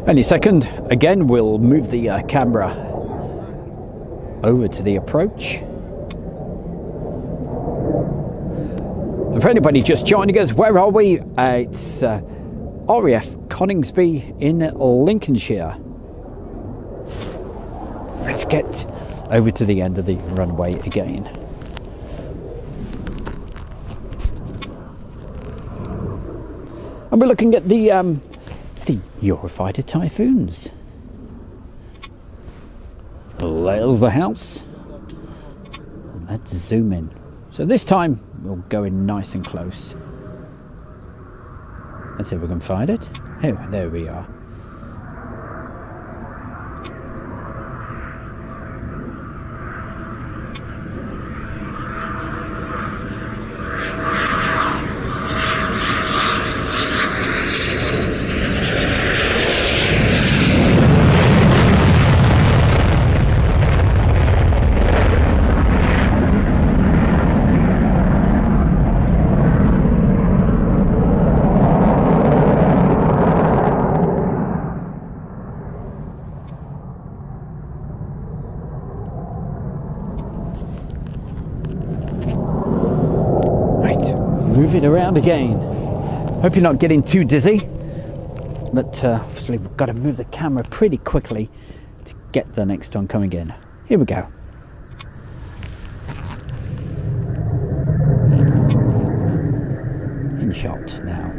Any second, again, we'll move the camera over to the approach. And for anybody just joining us, where are we? It's RAF Coningsby in Lincolnshire. Let's get over to the end of the runway again. And we're looking at the Eurofighter Typhoons. There's the house. Let's zoom in. So this time we'll go in nice and close. Let's see if we can find it. Oh, there we are. Move it around again. Hope you're not getting too dizzy, but obviously we've got to move the camera pretty quickly to get the next one coming in. Here we go. In shot now.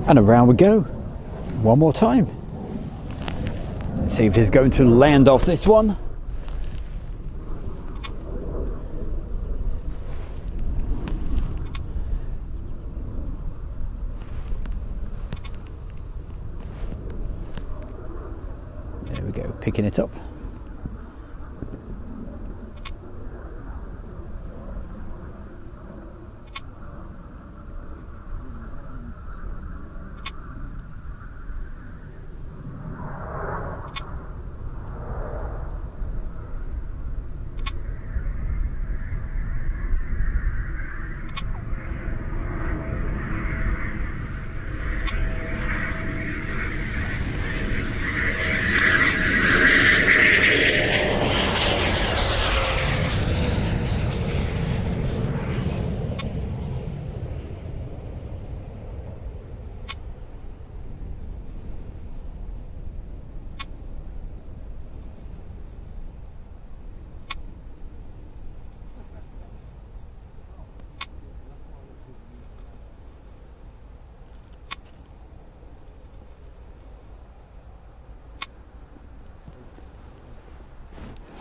And around we go. One more time. Let's see if he's going to land off this one. There we go, picking it up.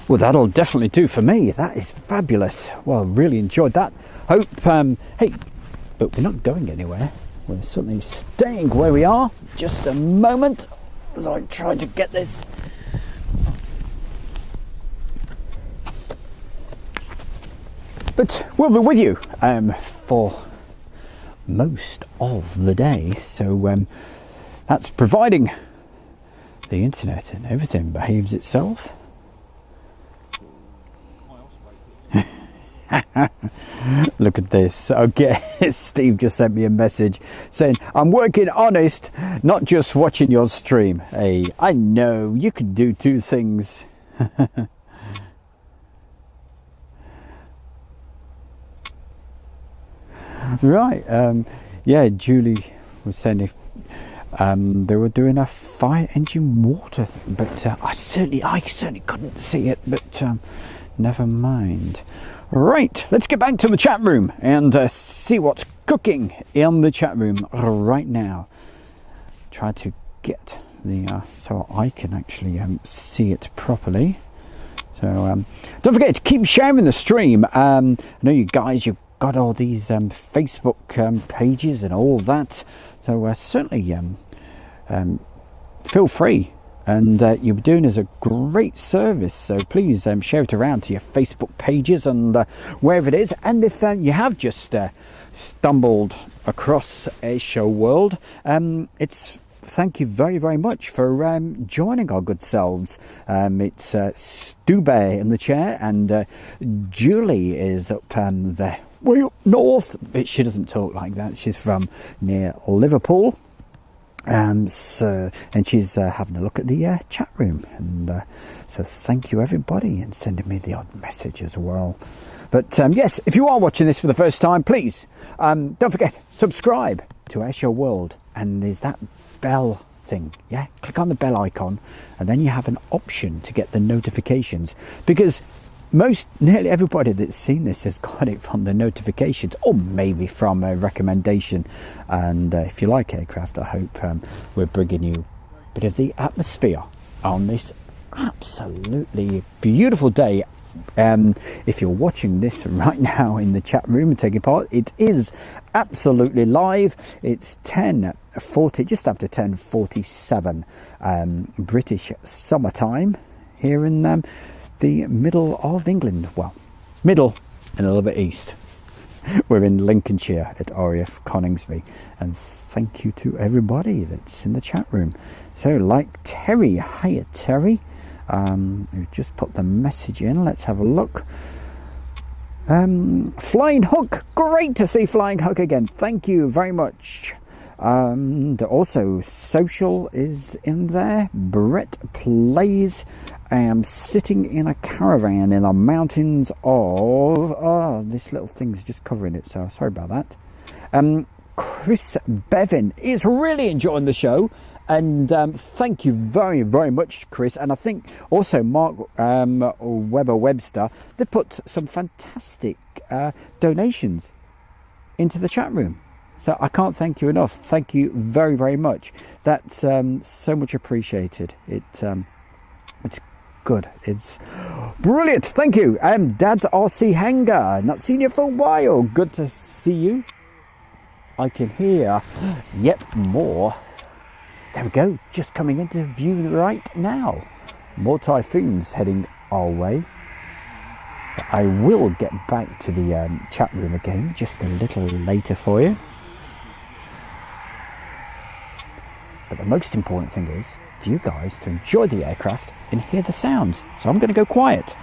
Well, that'll definitely do for me. That is fabulous. Well, really enjoyed that. Hope, hey, but we're not going anywhere. We're certainly staying where we are. Just a moment as I try to get this. But we'll be with you for most of the day. So that's providing the internet and everything behaves itself. Look at this. Okay, Steve just sent me a message saying, I'm working honest, not just watching your stream. Hey, I know you could do two things. Right, yeah, Julie was saying if they were doing a fire engine water thing, but I certainly couldn't see it, but never mind. Right, let's get back to the chat room and see what's cooking in the chat room right now. Try to get the so I can actually see it properly. So don't forget to keep sharing the stream. I know you guys, you've got all these Facebook pages and all that, so certainly feel free, and you're doing us a great service, so please share it around to your Facebook pages and wherever it is. And if you have just stumbled across Airshow World, it's thank you very, very much for joining our good selves. It's Stu Bear in the chair, and Julie is up there way up north, but she doesn't talk like that. She's from near Liverpool. So, and she's having a look at the chat room, and so thank you everybody, and sending me the odd message as well. But yes, if you are watching this for the first time, please don't forget, subscribe to Airshow World, and there's that bell thing, yeah, click on the bell icon, and then you have an option to get the notifications, because nearly everybody that's seen this has got it from the notifications, or maybe from a recommendation. And if you like aircraft, I hope we're bringing you a bit of the atmosphere on this absolutely beautiful day. If you're watching this right now in the chat room and taking part, it is absolutely live. It's 10:40, just after 10:47 British summertime here in the middle of England. Well, middle and a little bit east. We're in Lincolnshire at RAF Coningsby, and thank you to everybody that's in the chat room. So, like Terry, hiya Terry, who just put the message in. Let's have a look. Flying Hook, great to see Flying Hook again. Thank you very much. Also, Social is in there. Brett Plays. I am sitting in a caravan in the mountains of... Oh, this little thing's just covering it, so sorry about that. Chris Bevan is really enjoying the show, and thank you very, very much, Chris. And I think also Mark Weber-Webster, they put some fantastic donations into the chat room. So I can't thank you enough. Thank you very, very much. That's so much appreciated. It's good. It's brilliant. Thank you. Dad's RC Hangar. Not seen you for a while. Good to see you. I can hear yet more. There we go. Just coming into view right now. More typhoons heading our way. I will get back to the chat room again just a little later for you. But the most important thing is for you guys to enjoy the aircraft and hear the sounds. So I'm going to go quiet.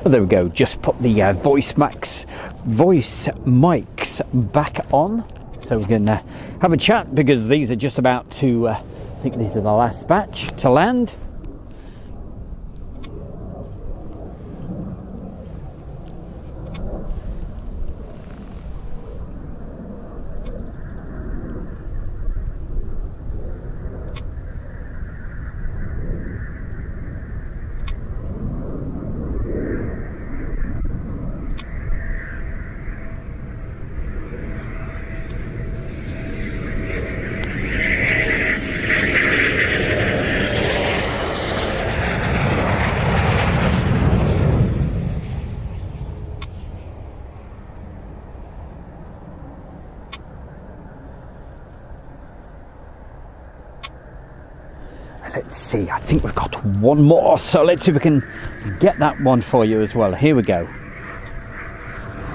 Oh, there we go. Just put the voice mics back on, so we can have a chat, because these are just about to. I think these are the last batch to land. Let's see, I think we've got one more, so let's see if we can get that one for you as well. Here we go.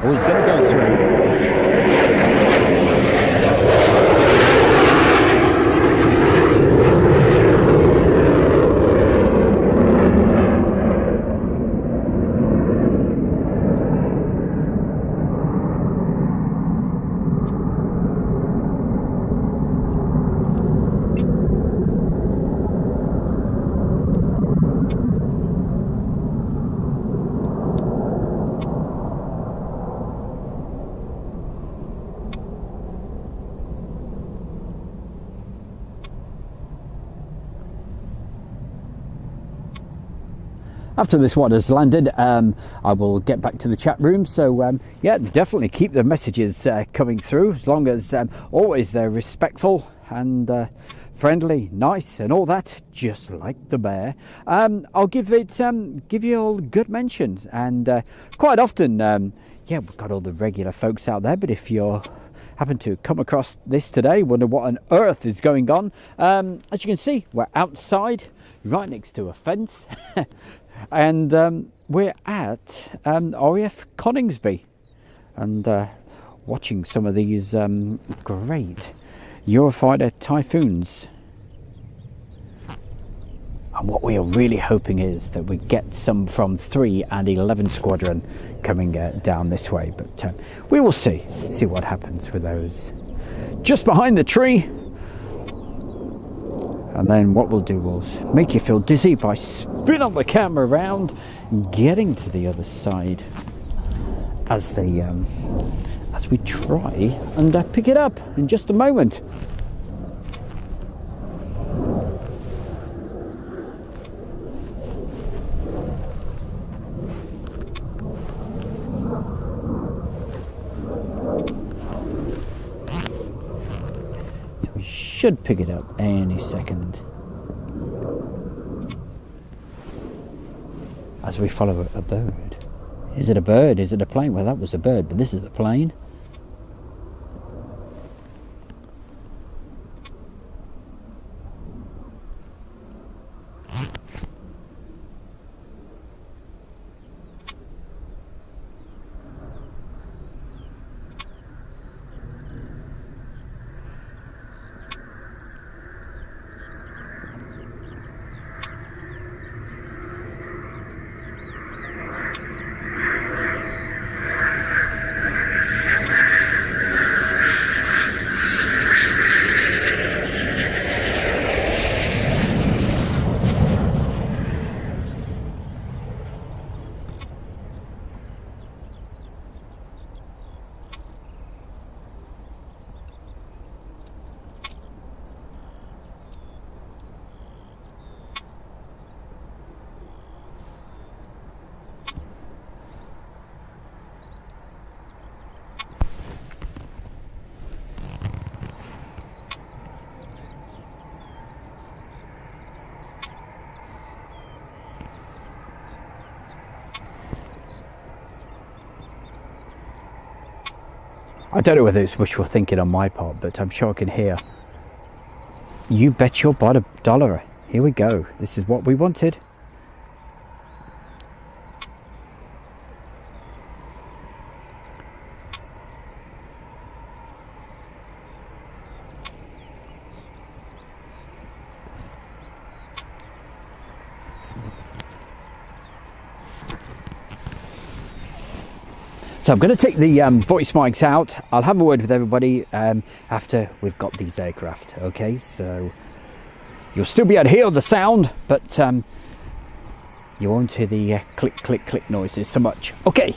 Oh, he's going to go through. After this one has landed, I will get back to the chat room. So yeah, definitely keep the messages coming through, as long as always they're respectful and friendly, nice, and all that, just like the bear. I'll give you all good mentions, and quite often, yeah, we've got all the regular folks out there. But if you're happen to come across this today, wonder what on earth is going on, as you can see, we're outside, right next to a fence. And we're at RAF Coningsby, and watching some of these great Eurofighter Typhoons. And what we are really hoping is that we get some from 3 and 11 Squadron coming down this way, but we will see what happens with those. Just behind the tree. And then what we'll do, we'll make you feel dizzy by spinning the camera around, getting to the other side as we try and pick it up in just a moment. Should pick it up any second as we follow a bird. Is it a bird? Is it a plane? Well, that was a bird, but this is a plane. I don't know whether it's wishful thinking on my part, but I'm sure I can hear. You bet your $1. Here we go. This is what we wanted. So I'm going to take the voice mics out. I'll have a word with everybody after we've got these aircraft. Okay, so you'll still be able to hear the sound, but you won't hear the click, click, click noises so much. Okay.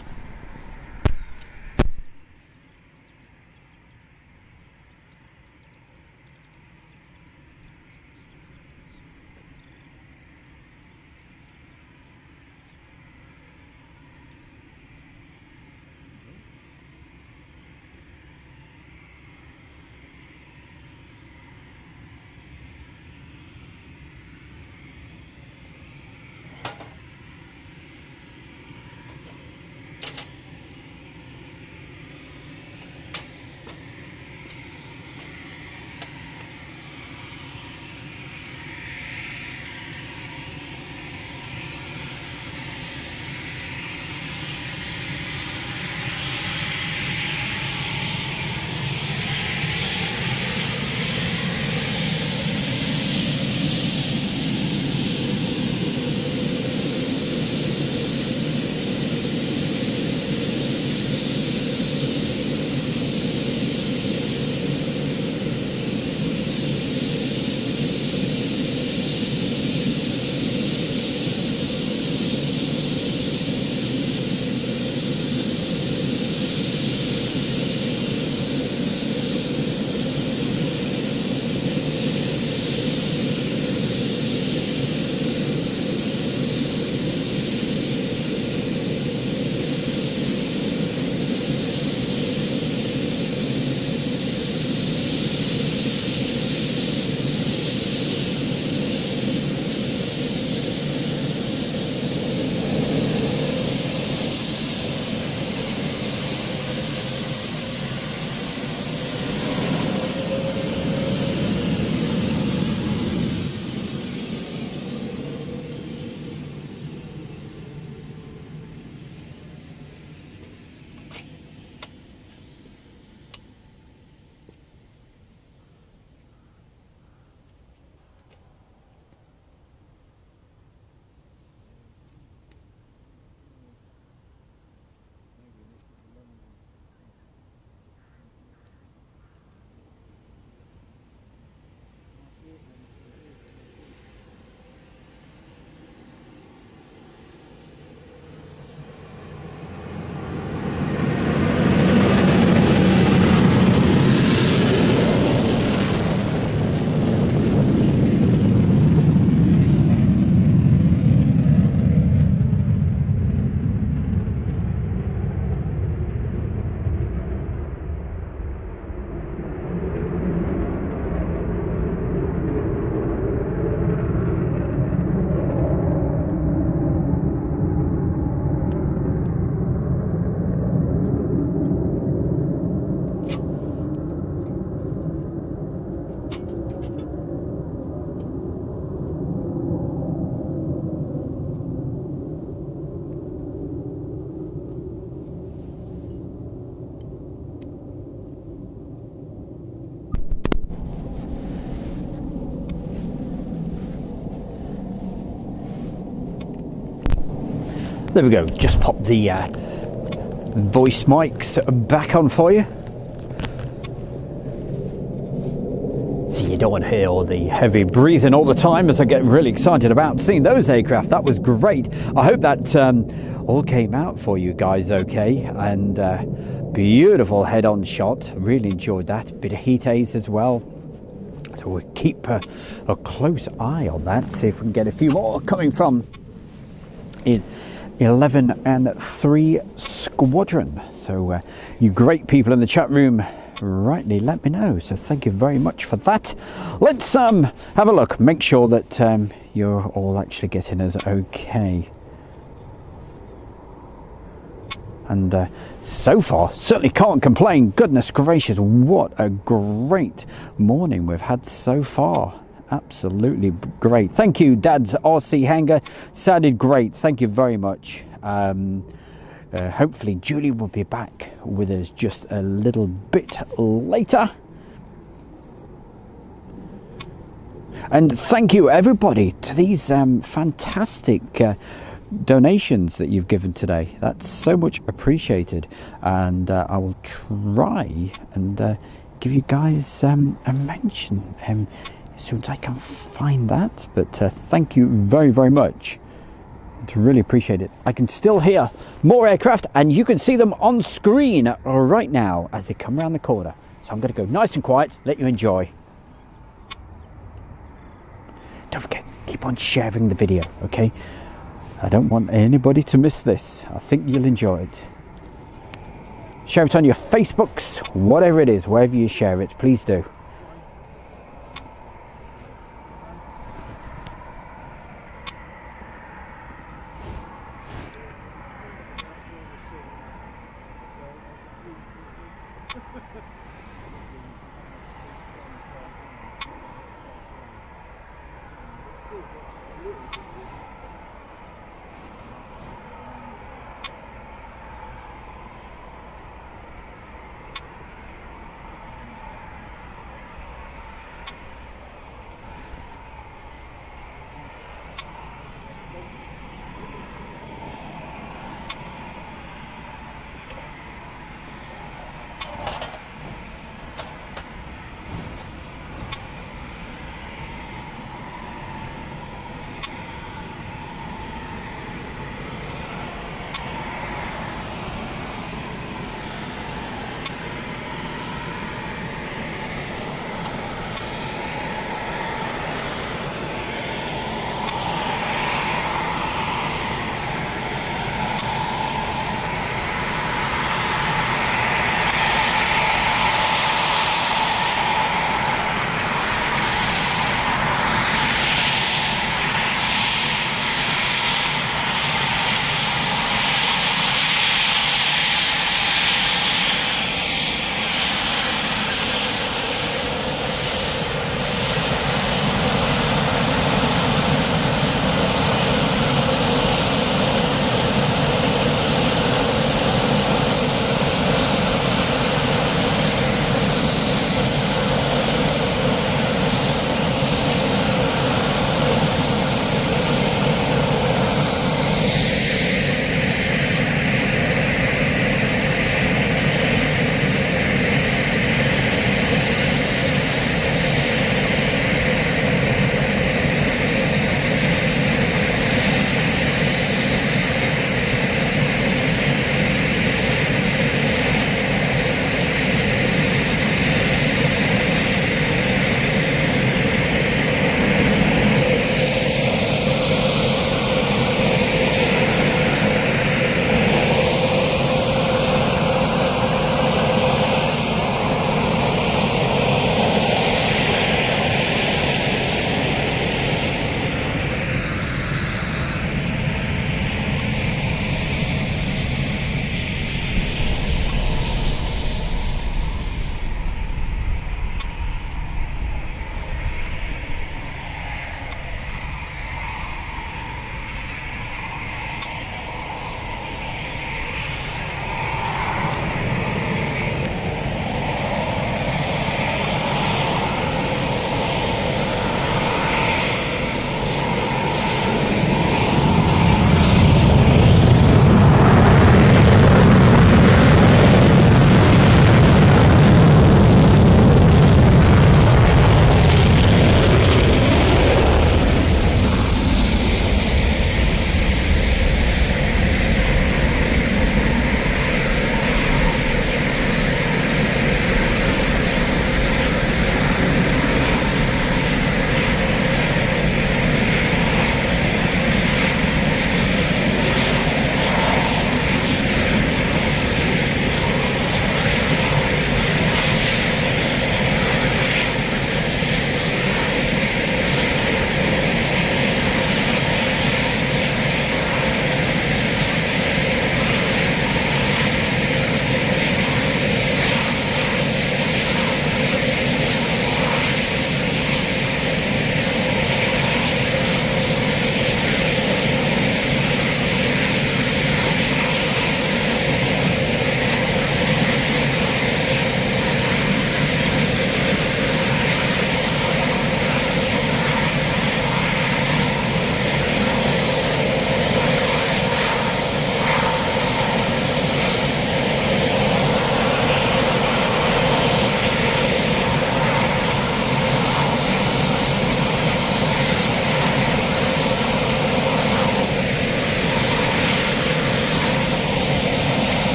There we go, just pop the voice mics back on for you. So you don't want to hear all the heavy breathing all the time as I get really excited about seeing those aircraft. That was great. I hope that all came out for you guys okay. And beautiful head-on shot. Really enjoyed that. Bit of heat haze as well. So we'll keep a close eye on that. See if we can get a few more coming from in 11 and 3 Squadron. So you great people in the chat room rightly let me know, so thank you very much for that. Let's have a look, make sure that you're all actually getting us okay. And so far certainly can't complain. Goodness gracious, what a great morning we've had so far. Absolutely great. Thank you, Dad's RC Hangar. Sounded great. Thank you very much. Hopefully Julie will be back with us just a little bit later. And thank you everybody to these fantastic donations that you've given today. That's so much appreciated, and I will try and give you guys a mention as soon as I can find that. But thank you very, very much. To really appreciate it. I can still hear more aircraft, and you can see them on screen right now as they come around the corner. So I'm going to go nice and quiet, let you enjoy. Don't forget, keep on sharing the video, okay? I don't want anybody to miss this. I think you'll enjoy it. Share it on your Facebooks, whatever it is, wherever you share it, please do.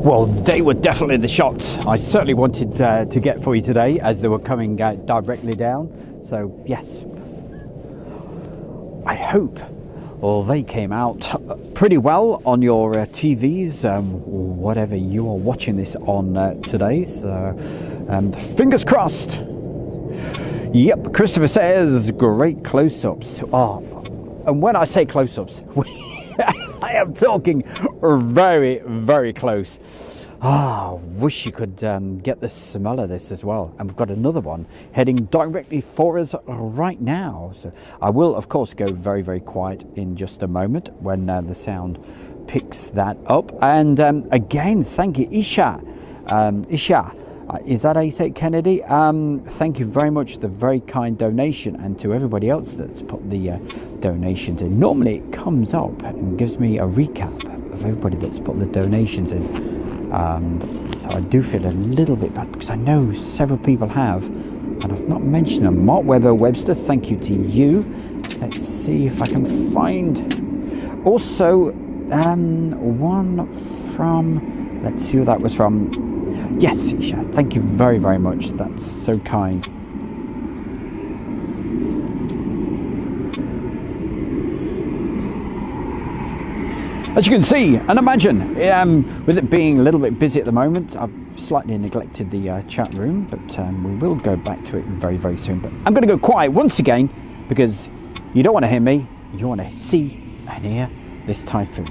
Well, they were definitely the shots I certainly wanted to get for you today, as they were coming directly down. So yes, I hope they came out pretty well on your TVs, whatever you are watching this on today. So fingers crossed. Yep, Christopher says great close-ups. Oh, and when I say close-ups, I am talking very, very close. Wish you could get the smell of this as well. And we've got another one heading directly for us right now. So I will, of course, go very, very quiet in just a moment when the sound picks that up. And again, thank you, Isha. Is that how you say it, Kennedy? Thank you very much for the very kind donation, and to everybody else that's put the donations in. Normally it comes up and gives me a recap of everybody that's put the donations in. So I do feel a little bit bad because I know several people have, and I've not mentioned them. Mark Webster, thank you to you. Let's see if I can find also one from, let's see who that was from. Yes, Isha, thank you very, very much. That's so kind. As you can see and imagine, with it being a little bit busy at the moment, I've slightly neglected the chat room, but we will go back to it very, very soon. But I'm going to go quiet once again because you don't want to hear me, you want to see and hear this typhoon.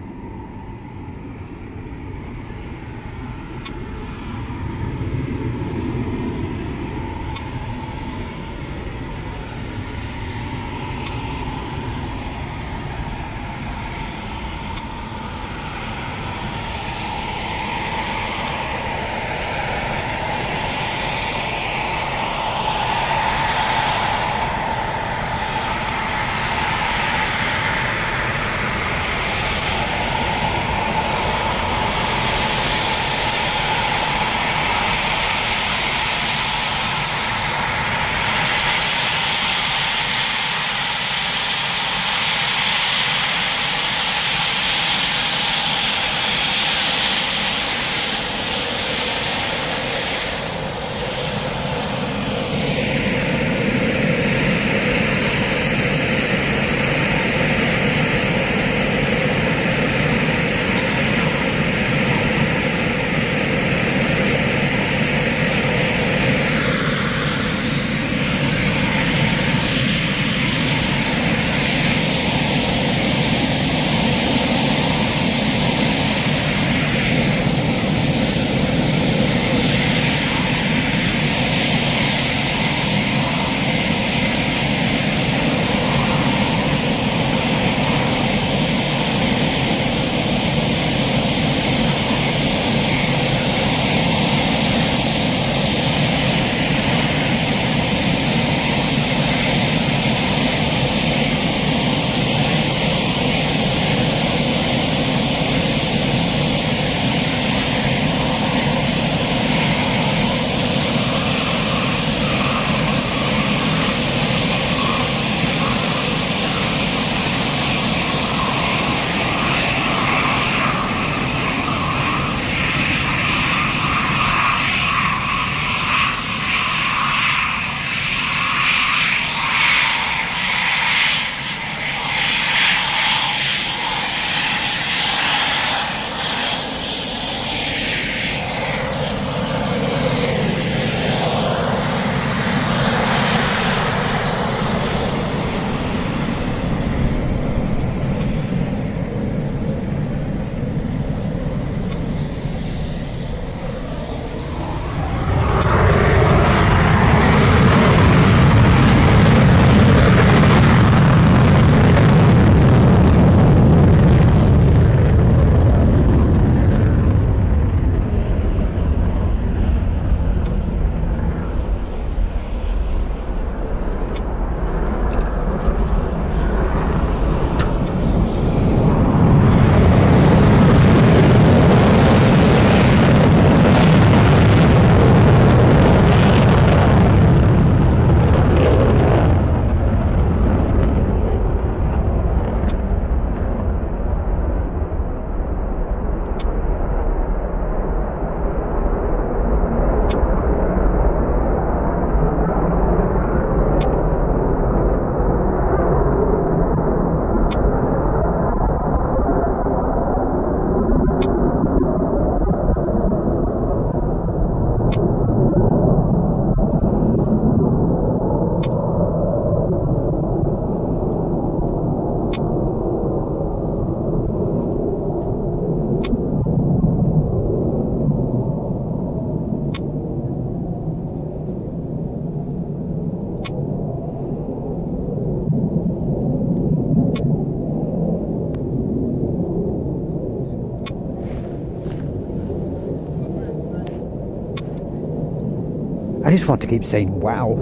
I just want to keep saying wow,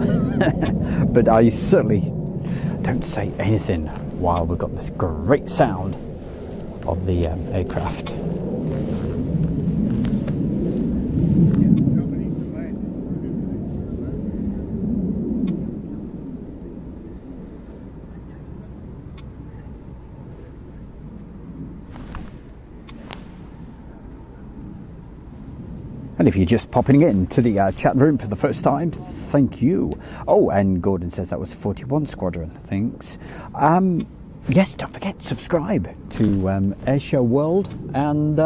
but I certainly don't say anything while we've got this great sound of the aircraft. And if you're just popping into the chat room for the first time, thank you. Oh, and Gordon says that was 41 Squadron. Thanks. Yes, don't forget, subscribe to Airshow World and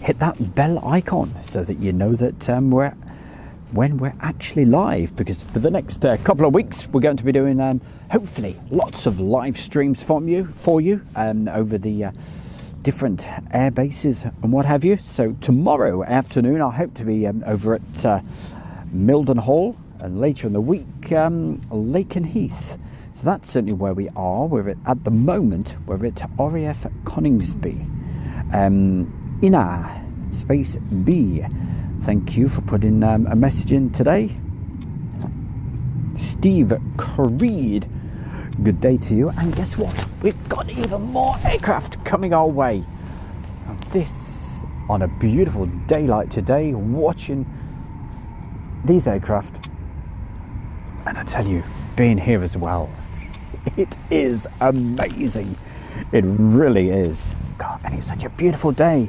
hit that bell icon so that you know that when we're actually live. Because for the next couple of weeks, we're going to be doing hopefully lots of live streams for you over the different air bases and what have you. So tomorrow afternoon I hope to be over at Milden Hall, and later in the week Lakenheath. So that's certainly where we are. At the moment we're at RAF Coningsby. Ina space B, thank you for putting a message in today. Steve Creed, good day to you. And guess what? We've got even more aircraft coming our way. And this on a beautiful day like today, watching these aircraft. And I tell you, being here as well, it is amazing. It really is. God, and it's such a beautiful day.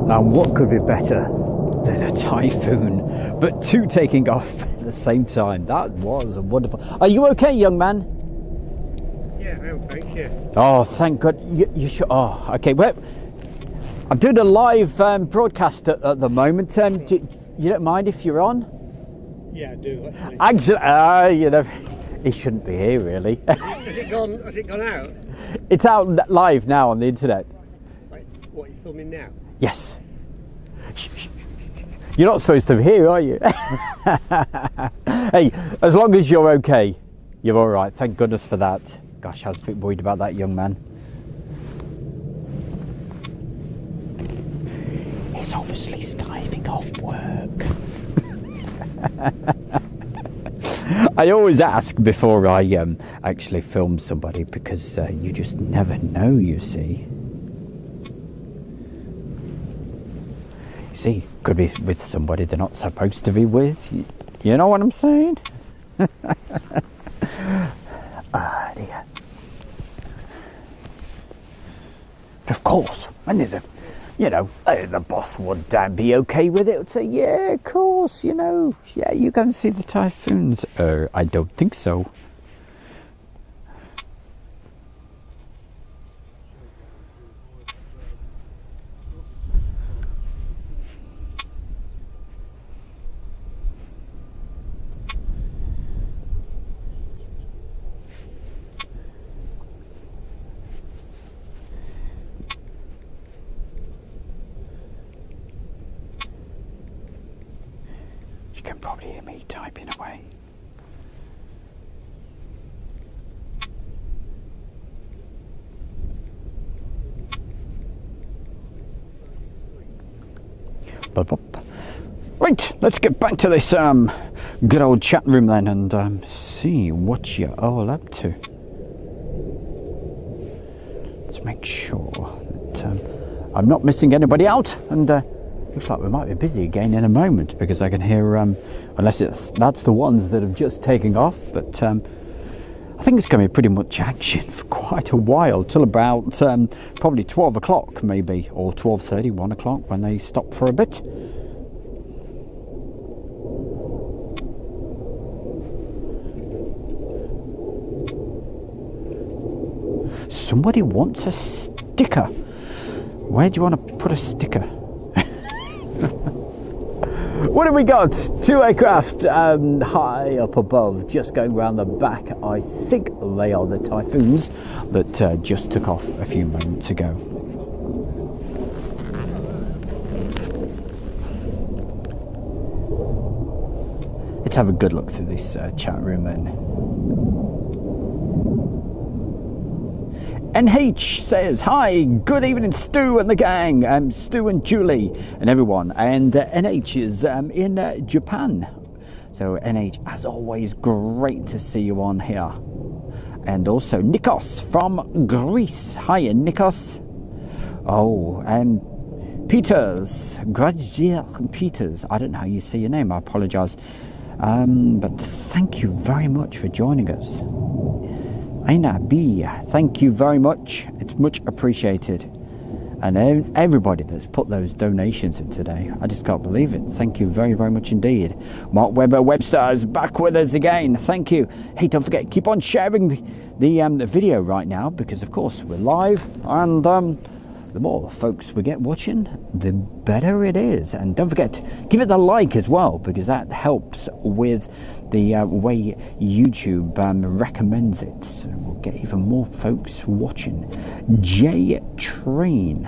Now, what could be better than a typhoon, but two taking off at the same time? That was a wonderful. Are you okay, young man? Yeah, I am, thanks, yeah. Oh, thank God. You should. Oh, okay. Well, I'm doing a live broadcast at the moment. You don't mind if you're on? Yeah, I do, actually. Actually, he shouldn't be here, really. Has it gone out? It's out live now on the internet. Like, what, are you filming now? Yes. You're not supposed to be here, are you? Hey, as long as you're okay, you're all right. Thank goodness for that. Gosh, I was a bit worried about that young man. He's obviously skiving off work. I always ask before I actually film somebody, because you just never know, you see. See, could be with somebody they're not supposed to be with. You know what I'm saying? Ah, dear. Of course, when there's the boss would be okay with it. Would say, yeah, of course, yeah, you go and see the typhoons. I don't think so. You can probably hear me typing away. Right, let's get back to this good old chat room then, and see what you're all up to. Let's make sure that I'm not missing anybody out, and looks like we might be busy again in a moment, because I can hear, unless that's the ones that have just taken off, but I think it's going to be pretty much action for quite a while, till about probably 12 o'clock maybe, or 12:30, 1 o'clock, when they stop for a bit. Somebody wants a sticker. Where do you want to put a sticker? What have we got? Two aircraft high up above, just going around the back. I think they are the Typhoons that just took off a few moments ago. Let's have a good look through this chat room then. NH says, hi, good evening Stu and the gang, Stu and Julie and everyone, and NH is in Japan. So NH, as always, great to see you on here. And also Nikos from Greece. Hi Nikos. Oh, and Peters, Gradziel Peters, I don't know how you say your name, I apologise. But thank you very much for joining us. Aina B, thank you very much. It's much appreciated. And everybody that's put those donations in today, I just can't believe it. Thank you very, very much indeed. Mark Webster is back with us again. Thank you. Hey, don't forget, keep on sharing the video right now, because of course we're live, and the more folks we get watching, the better it is. And don't forget, give it the like as well, because that helps with the way YouTube recommends it. So we'll get even more folks watching. J Train.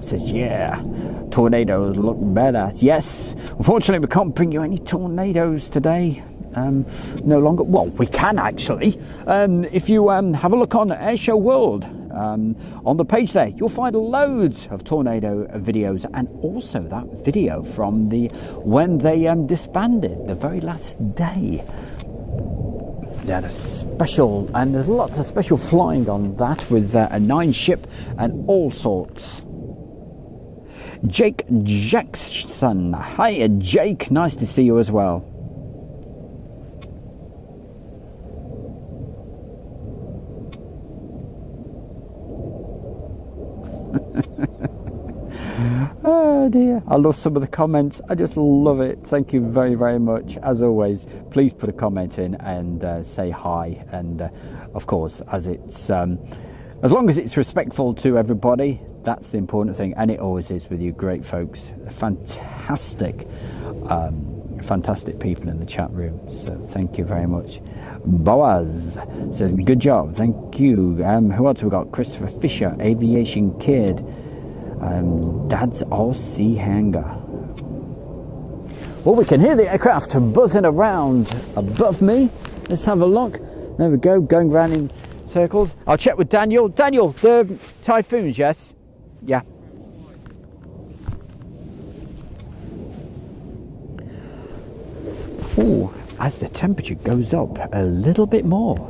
Says, yeah, tornadoes look better. Yes, unfortunately we can't bring you any tornadoes today. No longer. Well, we can actually. If you have a look on Airshow World, on the page there, you'll find loads of tornado videos, and also that video from when they disbanded, the very last day. They had a special, and there's lots of special flying on that, with a 9 ship and all sorts. Jake Jackson. Hi Jake, nice to see you as well. Oh dear, I love some of the comments. I just love it. Thank you very, very much. As always, please put a comment in and say hi. And of course, as long as it's respectful to everybody, that's the important thing. And it always is with you great folks. Fantastic people in the chat room. So thank you very much. Boaz says, good job. Thank you. Who else we got? Christopher Fisher, Aviation Kid. Dad's RC hangar. Well, we can hear the aircraft buzzing around above me. Let's have a look. There we go, going round in circles. I'll check with Daniel. Daniel, the Typhoons, yes? Yeah. Oh, as the temperature goes up a little bit more.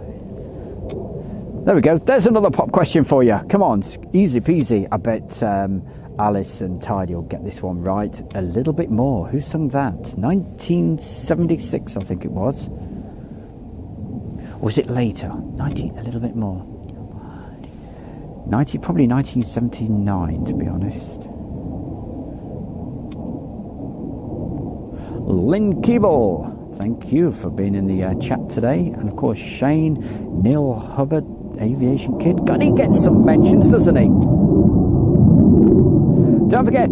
There we go. There's another pop question for you. Come on, easy peasy. I bet Alice and Tidy will get this one right. A little bit more. Who sung that? 1976, I think it was. Or was it later? A little bit more. Probably 1979, to be honest. Lynn Keeble, thank you for being in the chat today. And of course, Shane, Neil Hubbard, Aviation Kid. He gets some mentions, doesn't he? Don't forget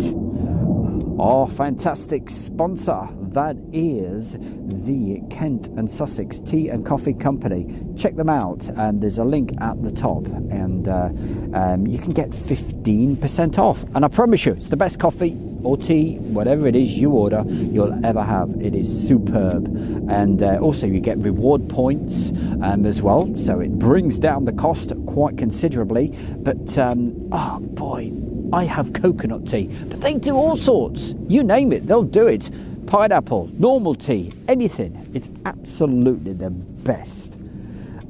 our fantastic sponsor, that is the Kent and Sussex Tea and Coffee Company. Check them out, and there's a link at the top, and you can get 15% off. And I promise you, it's the best coffee or tea, whatever it is you order, you'll ever have. It is superb. And also you get reward points as well, so it brings down the cost quite considerably. But oh boy, I have coconut tea, but they do all sorts. You name it, they'll do it. Pineapple, normal tea, anything. It's absolutely the best.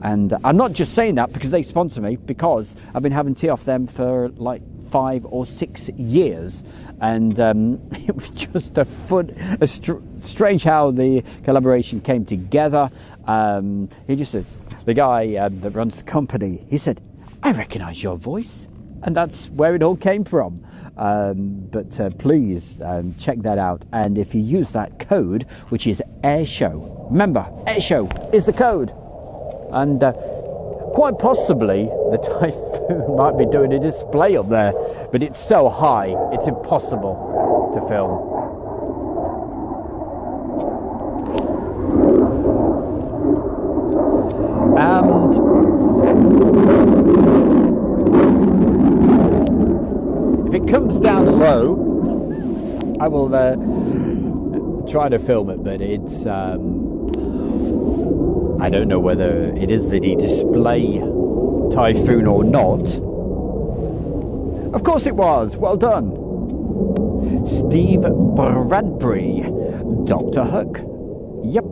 And I'm not just saying that because they sponsor me, because I've been having tea off them for like 5 or 6 years. And it was just strange how the collaboration came together. The guy that runs the company, he said, I recognise your voice. And that's where it all came from. But please check that out. And if you use that code, which is AIRSHOW, remember, AIRSHOW is the code. And quite possibly the Typhoon might be doing a display up there, but it's so high, it's impossible to film. And if it comes down low, I will try to film it, but it's I don't know whether it is the display Typhoon or not. Of course it was. Well done. Steve Bradbury, Dr. Hook. Yep.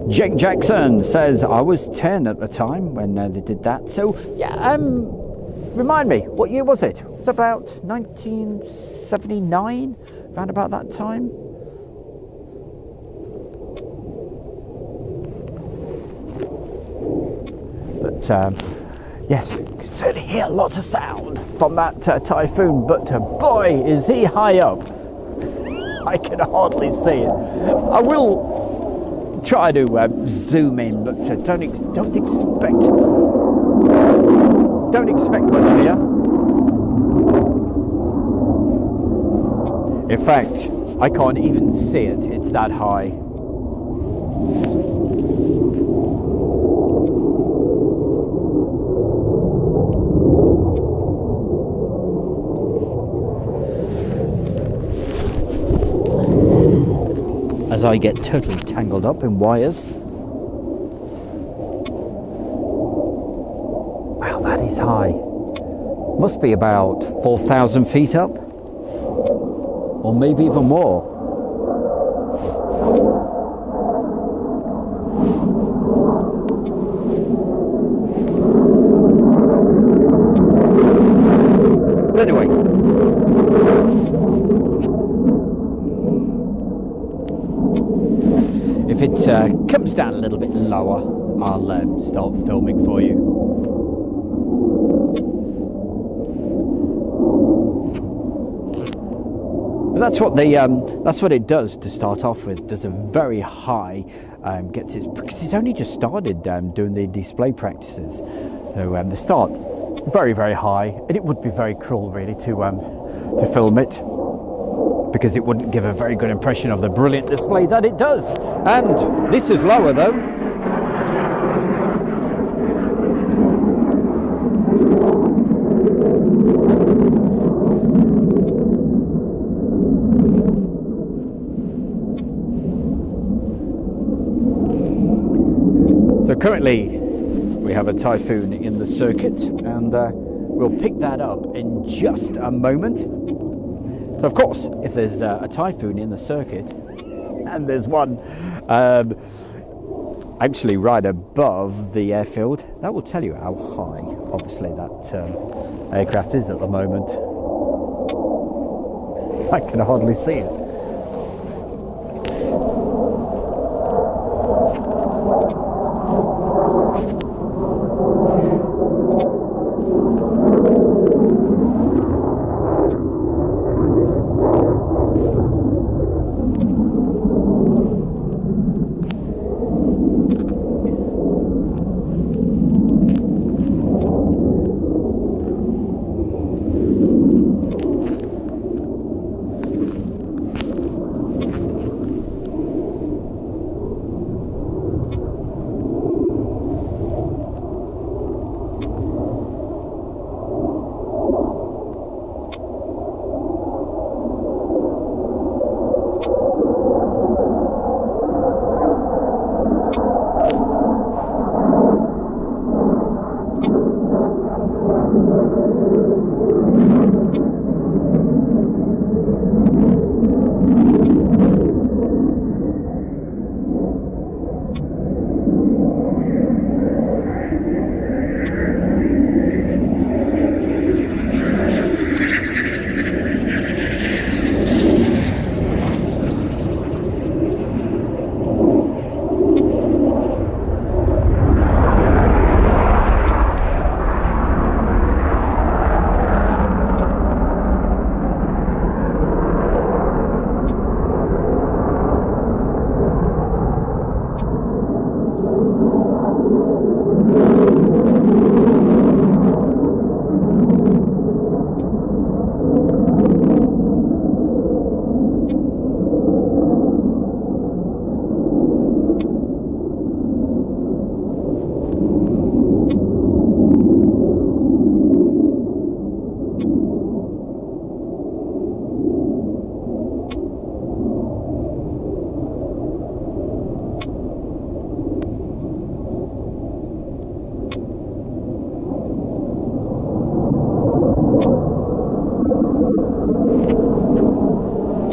Jake Jackson says, I was 10 at the time when they did that. So, yeah, remind me, what year was it? It was about 1979, around about that time. But, yes, you can certainly hear lots of sound from that Typhoon, but boy, is he high up. I can hardly see it. I will try to zoom in, but don't expect much here. In fact, I can't even see it. It's that high. As I get totally tangled up in wires. Wow, that is high. Must be about 4,000 feet up. Or maybe even more. But anyway. If it comes down a little bit lower, I'll start filming for you. But that's what it does to start off with. Does a very high, gets its, because it's only just started doing the display practices. So they start very, very high, and it would be very cruel really to film it, because it wouldn't give a very good impression of the brilliant display that it does. And this is lower though. So currently we have a typhoon in the circuit, and we'll pick that up in just a moment. So of course, if there's a typhoon in the circuit, and there's one actually right above the airfield, that will tell you how high, obviously, that aircraft is at the moment. I can hardly see it.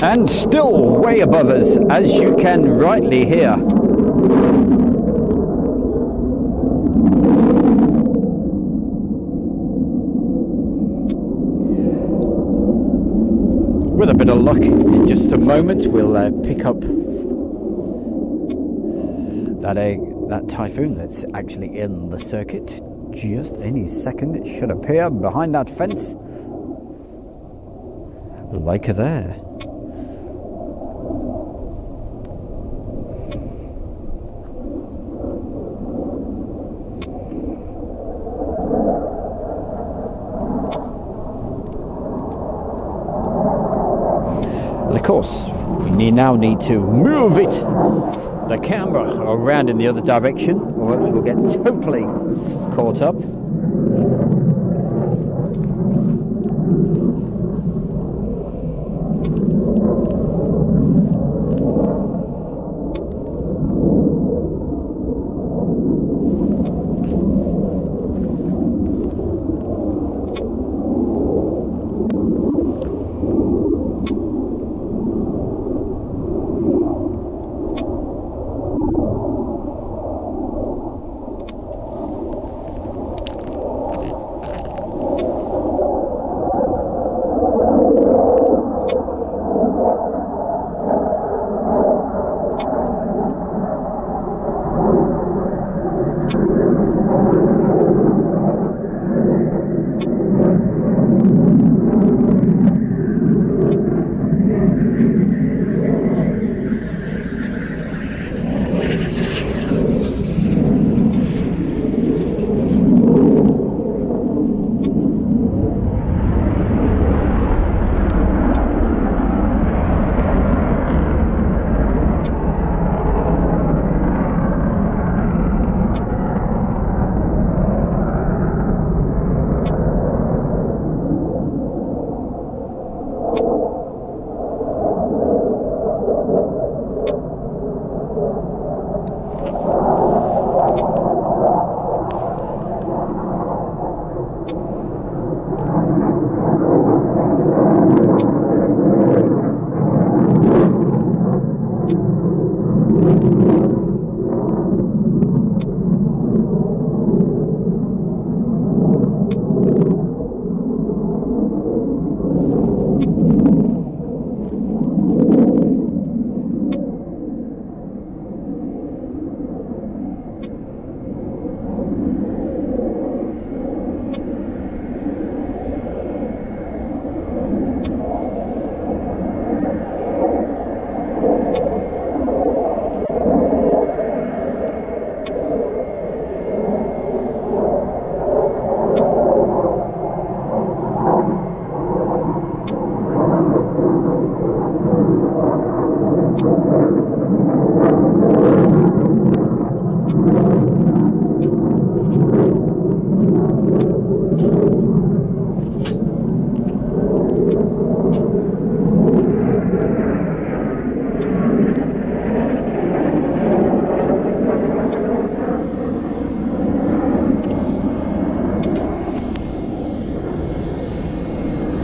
And still way above us, as you can rightly hear. With a bit of luck, in just a moment we'll pick up that typhoon that's actually in the circuit. Just any second it should appear behind that fence. Like there. And of course, we now need to move the camera around in the other direction, or else we'll get totally caught up.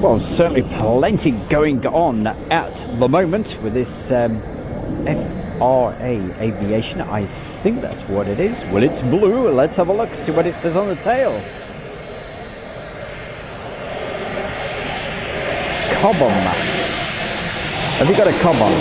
Well, certainly plenty going on at the moment with this FRA Aviation. I think that's what it is. Well, it's blue. Let's have a look, see what it says on the tail. Cobham. Have you got a Cobham?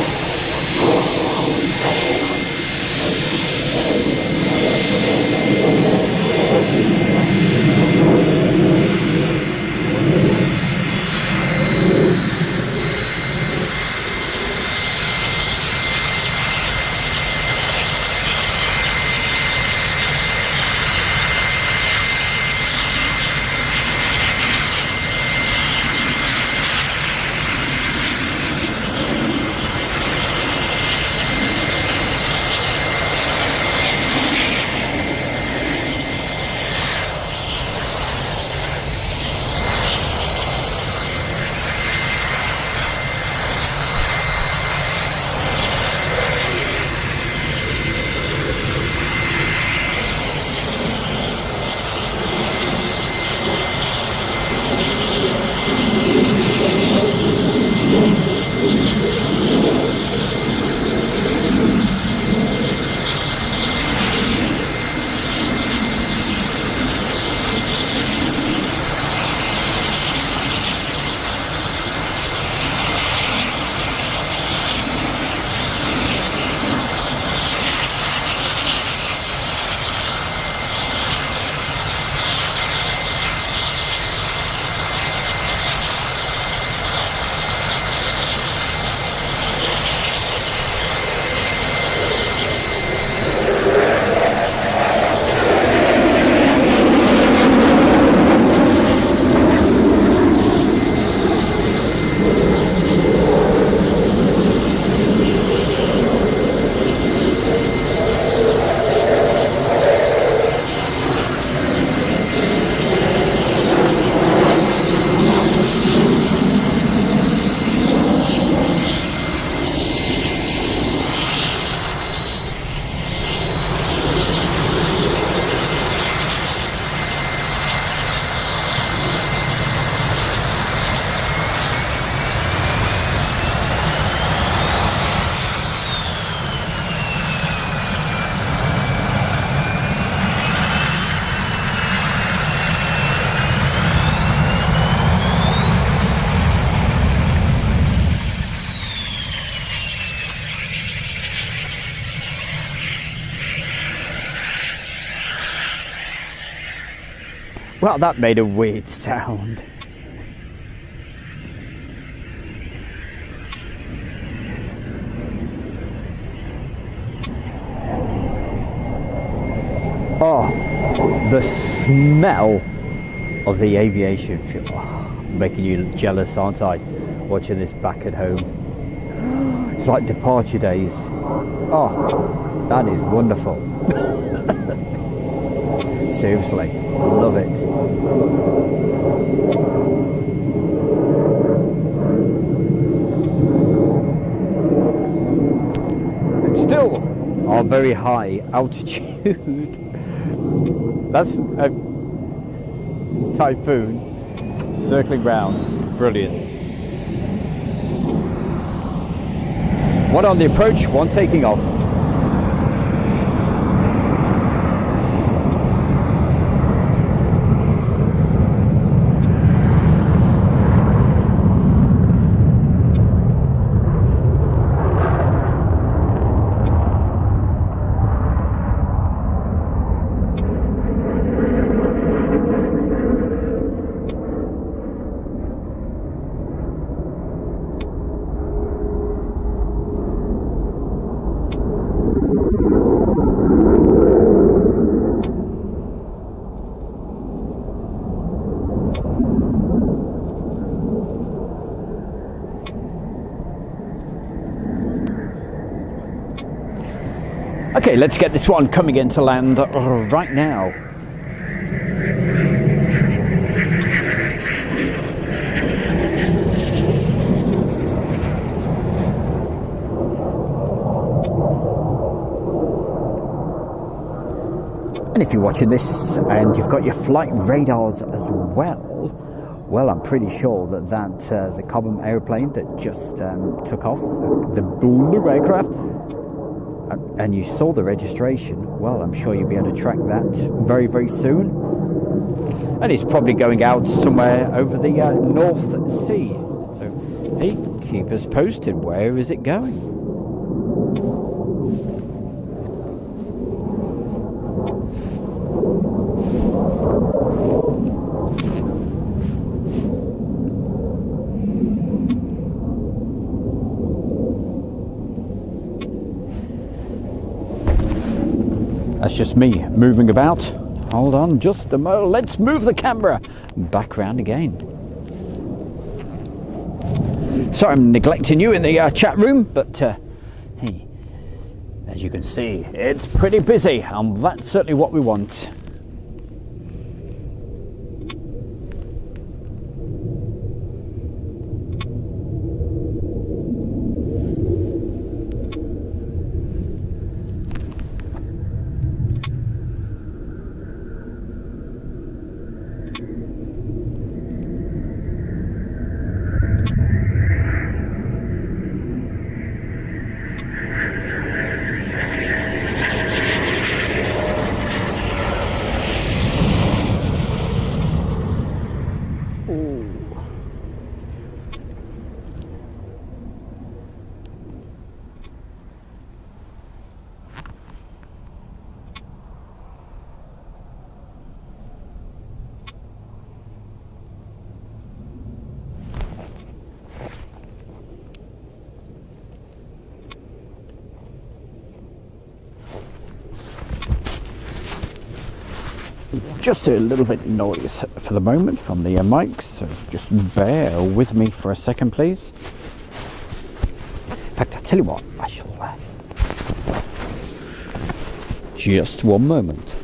Well, that made a weird sound. Oh, the smell of the aviation fuel. Oh, making you jealous, aren't I? Watching this back at home. It's like departure days. Oh, that is wonderful. Seriously, love it. And still our very high altitude. That's a typhoon circling round. Brilliant. One on the approach, one taking off. Okay, let's get this one coming into land right now. And if you're watching this and you've got your flight radars as well, Well, I'm pretty sure that the Cobham aeroplane that just took off, the blue aircraft, and you saw the registration, well, I'm sure you'll be able to track that very, very soon. And it's probably going out somewhere over the North Sea. So, hey, keep us posted. Where is it going? That's just me moving about. Hold on just a moment. Let's move the camera back round again. Sorry, I'm neglecting you in the chat room, but hey, as you can see, it's pretty busy, and that's certainly what we want. Just a little bit of noise for the moment from the mics, so just bear with me for a second, please. In fact, I'll tell you what, I shall... just one moment.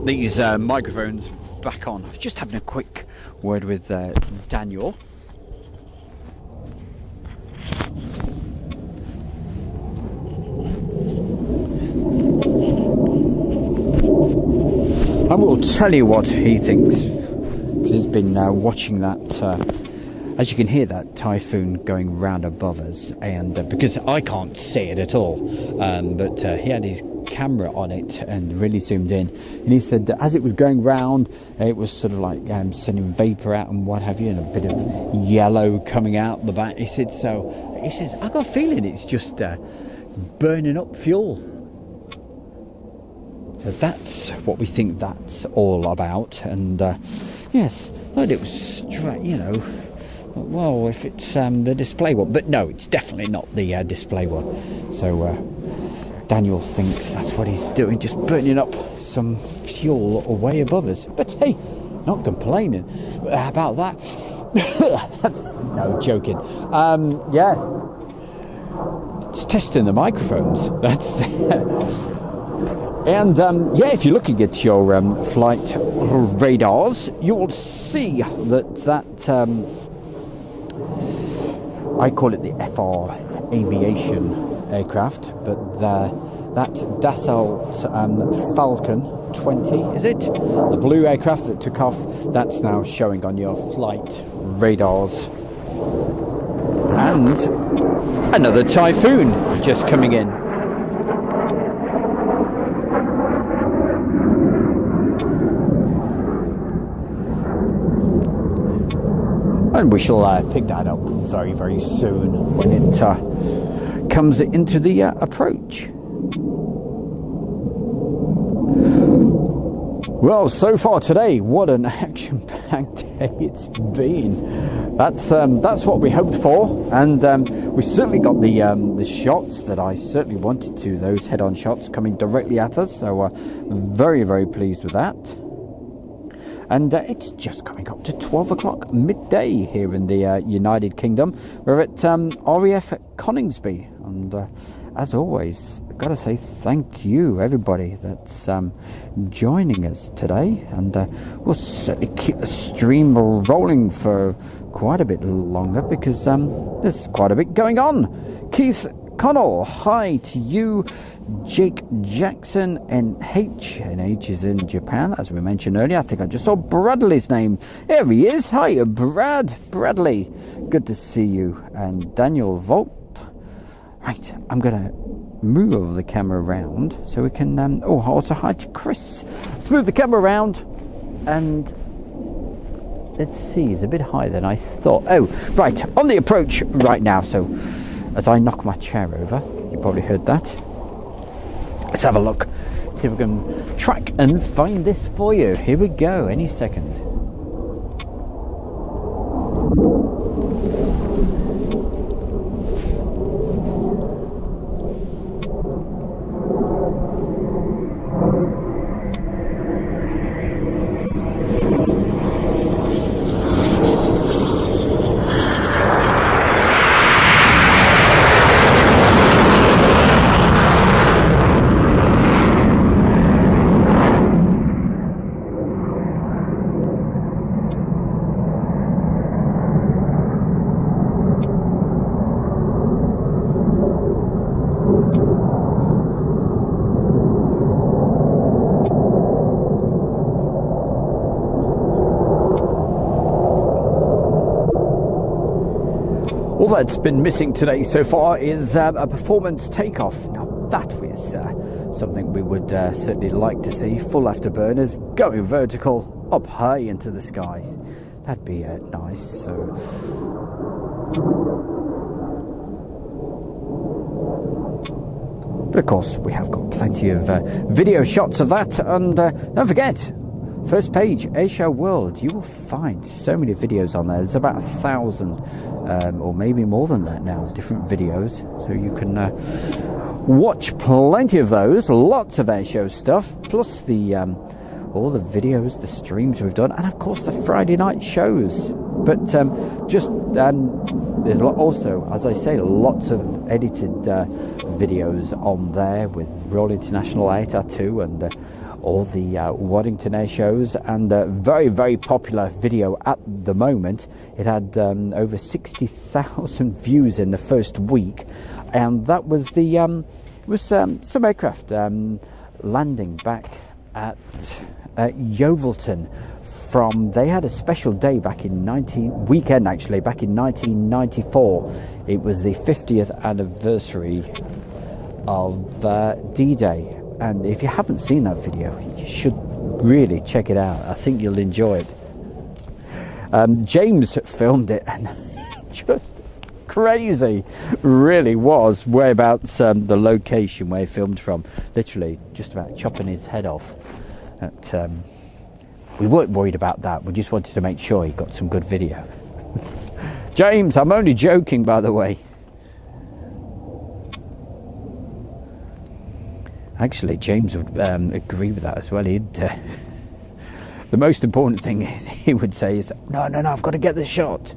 These microphones back on. I was just having a quick word with Daniel. I will tell you what he thinks, because he's been watching that, as you can hear, that typhoon going round above us, and because I can't see it at all, but he had his camera on it and really zoomed in, and he said that as it was going round, it was sort of like sending vapor out and what have you, and a bit of yellow coming out the back. He says, I got a feeling it's just burning up fuel. So that's what we think that's all about. And yes, thought it was straight, you know, well, if it's the display one, but no, it's definitely not the display one. So Daniel thinks that's what he's doing, just burning up some fuel way above us. But hey, not complaining about that. No, joking. Yeah, just testing the microphones. That's and yeah, if you're looking at your flight radars, you will see that I call it the FR Aviation aircraft, but that Dassault Falcon 20, is it? The blue aircraft that took off, that's now showing on your flight radars. And another typhoon just coming in. And we shall pick that up very, very soon when it comes into the approach. Well, so far today, what an action-packed day it's been. That's what we hoped for, and we certainly got the shots that I certainly wanted to. Those head-on shots coming directly at us. So very, very pleased with that. And it's just coming up to 12 o'clock midday here in the United Kingdom. We're at RAF Coningsby, and as always, I've got to say thank you, everybody that's joining us today. And we'll certainly keep the stream rolling for quite a bit longer, because there's quite a bit going on. Keith Connell, hi to you. Jake Jackson, NH. NH is in Japan, as we mentioned earlier. I think I just saw Bradley's name. There he is. Hi, Bradley. Good to see you. And Daniel Volt. Right, I'm going to move the camera around so we can... also hi to Chris. Let's move the camera around. And let's see, it's a bit higher than I thought. Oh, right, on the approach right now. So as I knock my chair over, you probably heard that. Let's have a look, see if we can track and find this for you. Here we go, any second. All that's been missing today so far is a performance takeoff. Now that was something we would certainly like to see. Full afterburners going vertical up high into the sky. That'd be nice. So but of course we have got plenty of video shots of that, and don't forget, first page, Airshow World, you will find so many videos on there. There's about 1,000 or maybe more than that now, different videos, so you can watch plenty of those. Lots of airshow stuff, plus the all the videos, the streams we've done, and of course the Friday night shows. But there's also, as I say, lots of edited videos on there with Royal International Air Tattoo and all the Waddington Air shows, and a very, very popular video at the moment. It had over 60,000 views in the first week, and that was the some aircraft landing back at Yeovilton. They had a special day back in back in 1994. It was the 50th anniversary of D-Day, and if you haven't seen that video, you should really check it out. I think you'll enjoy it. James filmed it, and just crazy, really was. Whereabouts the location where he filmed from, literally just about chopping his head off. We weren't worried about that, we just wanted to make sure he got some good video. James, I'm only joking, by the way. Actually, James would agree with that as well. He'd the most important thing is, he would say, is no, I've got to get the shot.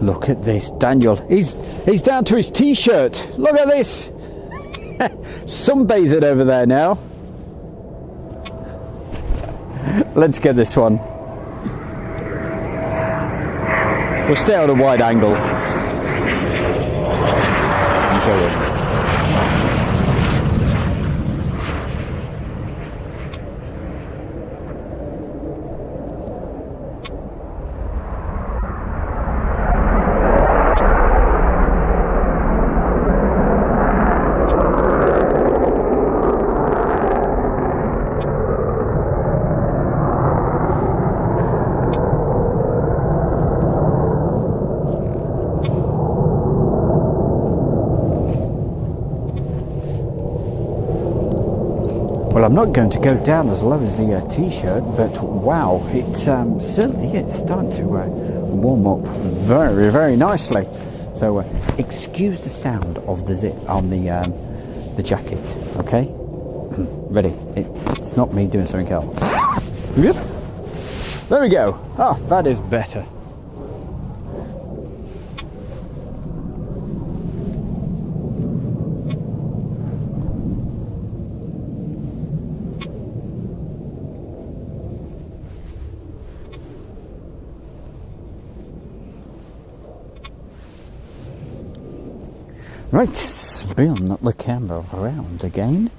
Look at this, Daniel. He's down to his t-shirt. Look at this. Sunbathing over there now. Let's get this one. We'll stay on a wide angle. And go in. Well, I'm not going to go down as low as the t-shirt, but wow, it's certainly it's starting to warm up very, very nicely. So excuse the sound of the zip on the jacket, okay? Ready? It's not me doing something else. Yep. There we go. Oh, that is better. Right, spin the camera around again.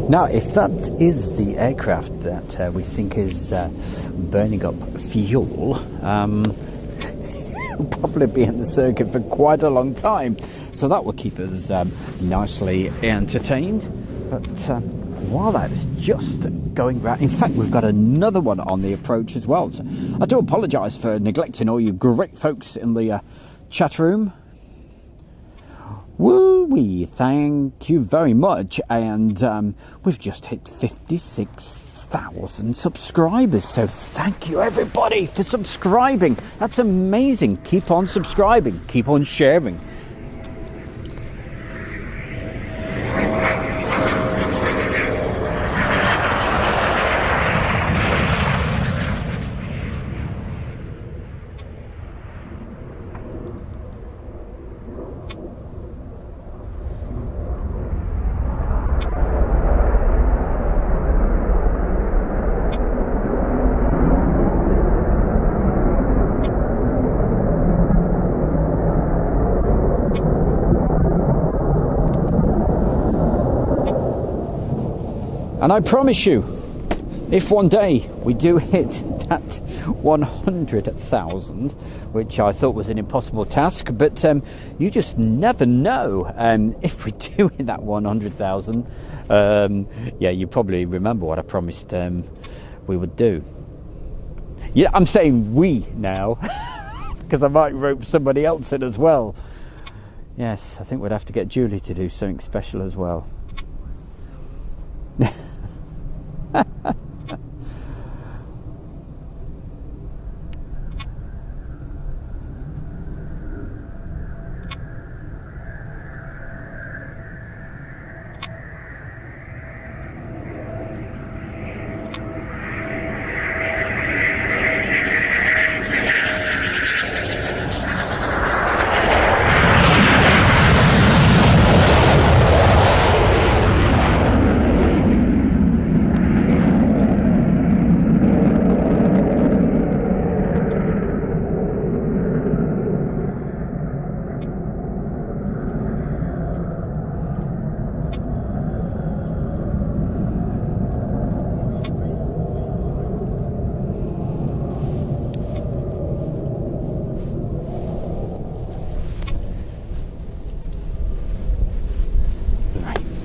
Now, if that is the aircraft that we think is burning up fuel, we'll probably be in the circuit for quite a long time. So that will keep us nicely entertained. But while that's just going round, in fact, we've got another one on the approach as well. So I do apologise for neglecting all you great folks in the chat room. Woo-wee, thank you very much. And we've just hit 56,000 subscribers. So thank you, everybody, for subscribing. That's amazing. Keep on subscribing. Keep on sharing. And I promise you, if one day we do hit that 100,000, which I thought was an impossible task, but you just never know. If we do hit that 100,000, yeah, you probably remember what I promised we would do. Yeah, I'm saying we now, because I might rope somebody else in as well. Yes, I think we'd have to get Julie to do something special as well.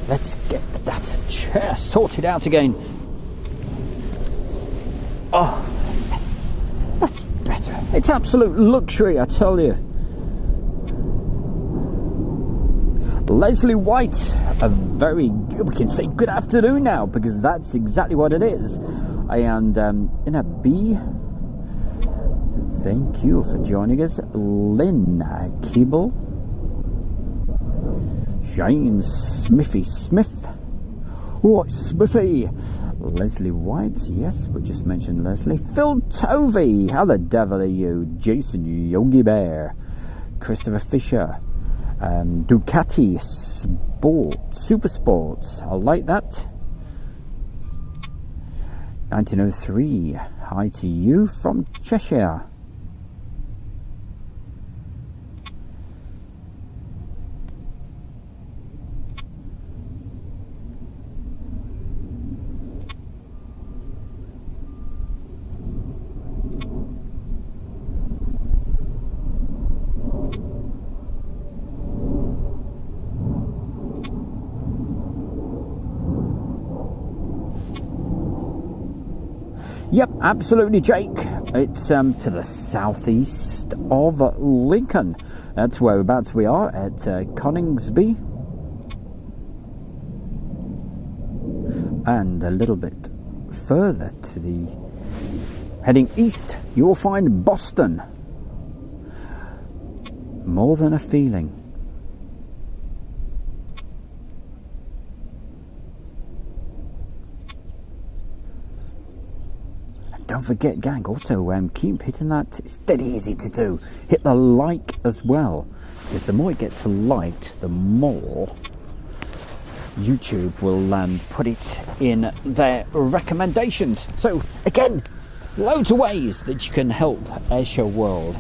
Let's get that chair sorted out again. Oh, yes, that's better. It's absolute luxury, I tell you. Leslie White, we can say good afternoon now, because that's exactly what it is. And in a B, thank you for joining us. Lynn Keeble. James Smithy Smith. Oh, Smithy. Leslie White. Yes, we just mentioned Leslie. Phil Tovey. How the devil are you? Jason Yogi Bear. Christopher Fisher. Ducati Super Sports. I like that. 1903. Hi to you from Cheshire. Yep, absolutely, Jake. It's to the southeast of Lincoln. That's whereabouts we are, at Coningsby. And a little bit further to the... heading east, you'll find Boston. More Than a Feeling. Don't forget, gang, also keep hitting that. It's dead easy to do. Hit the like as well, because the more it gets liked, the more YouTube will put it in their recommendations. So again, loads of ways that you can help Airshow World.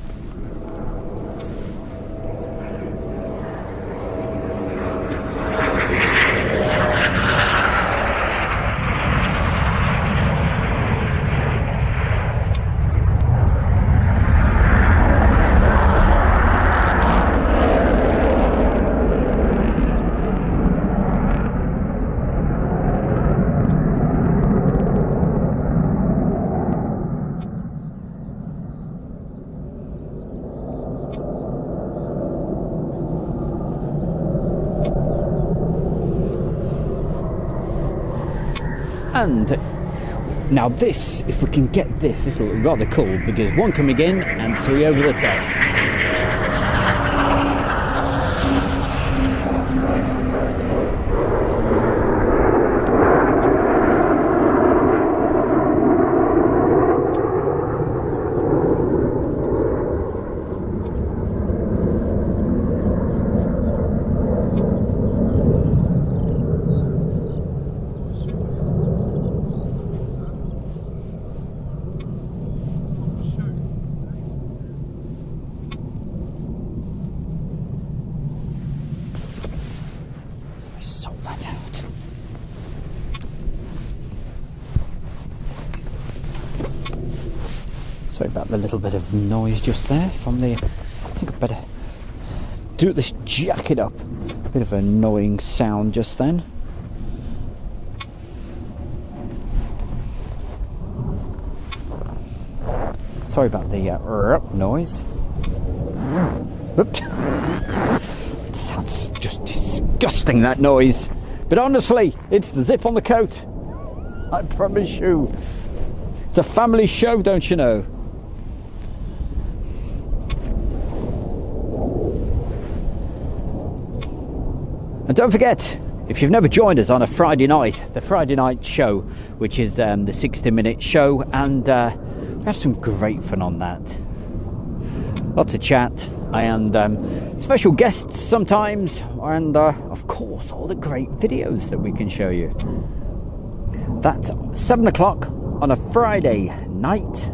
And now this, if we can get this will look rather cool, because 1 coming in and 3 over the top. Sort that out. Sorry about the little bit of noise just there from the... I think I'd better do this jacket up. Bit of an annoying sound just then. Sorry about the noise. Oops. It sounds just disgusting, that noise. But honestly, it's the zip on the coat. I promise you. It's a family show, don't you know? And don't forget, if you've never joined us on a Friday night, the Friday night show, which is the 60-minute show, and we have some great fun on that. Lots of chat and special guests sometimes, and of course all the great videos that we can show you. That's 7 o'clock on a Friday night,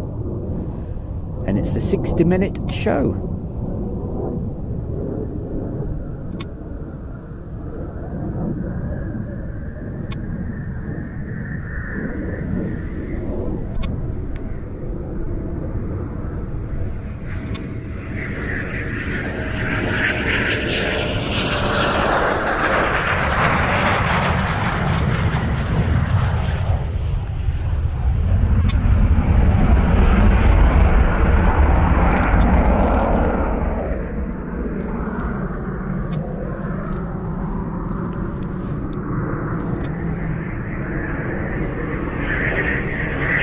and it's the 60-minute show.